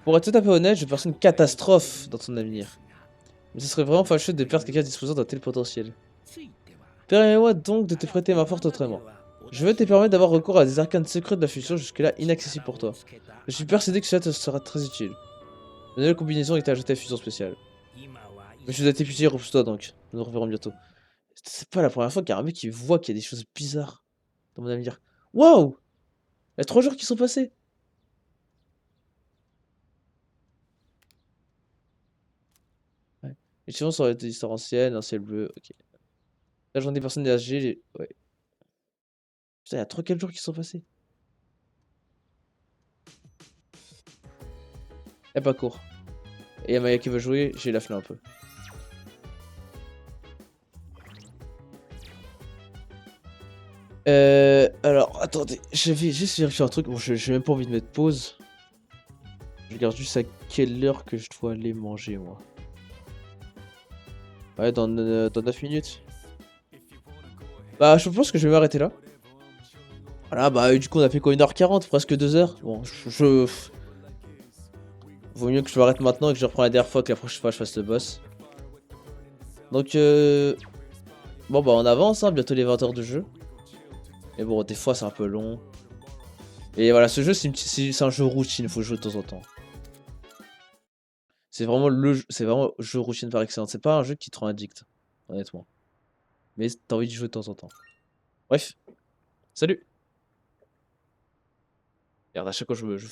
Pour être tout à fait honnête, je pense une catastrophe dans ton avenir. Mais ce serait vraiment fâcheux de perdre quelqu'un disposant d'un tel potentiel. Permets-moi donc de te prêter ma force autrement. Je veux te permettre d'avoir recours à des arcanes secrets de la fusion jusque-là inaccessibles pour toi. Je suis persuadé que cela te sera très utile. Une nouvelle combinaison est ajoutée à la fusion spéciale. Mais je dois t'épuiser, repousse-toi donc. Nous nous reverrons bientôt. C'est pas la première fois qu'il y a un mec qui voit qu'il y a des choses bizarres dans mon avenir. Waouh! Il y a 3 jours qui sont passés. Ouais. Les suivants sont des histoires anciennes, un ciel bleu, ok. Là j'en ai personnes âgées, ouais. Putain, il y a 3-4 jours qui sont passés. Elle est pas court. Et y'a Maya qui veut jouer, j'ai la flemme un peu. Alors, attendez, je vais juste vérifier un truc. Bon, j'ai même pas envie de mettre pause. Je regarde juste à quelle heure que je dois aller manger, moi. Ouais, dans 9 minutes. Bah, je pense que je vais m'arrêter là. Voilà, bah, du coup, on a fait quoi, 1h40, presque 2h. Bon, vaut mieux que je m'arrête maintenant et que je reprends la dernière fois que la prochaine fois je fasse le boss. Donc, bon, bah, on avance, hein, bientôt les 20 heures de jeu. Mais bon, des fois, c'est un peu long. Et voilà, ce jeu, c'est un jeu routine, il faut jouer de temps en temps. C'est vraiment jeu routine par excellence. C'est pas un jeu qui te rend addict, honnêtement. Mais t'as envie de jouer de temps en temps. Bref. Salut! Regarde, à chaque fois je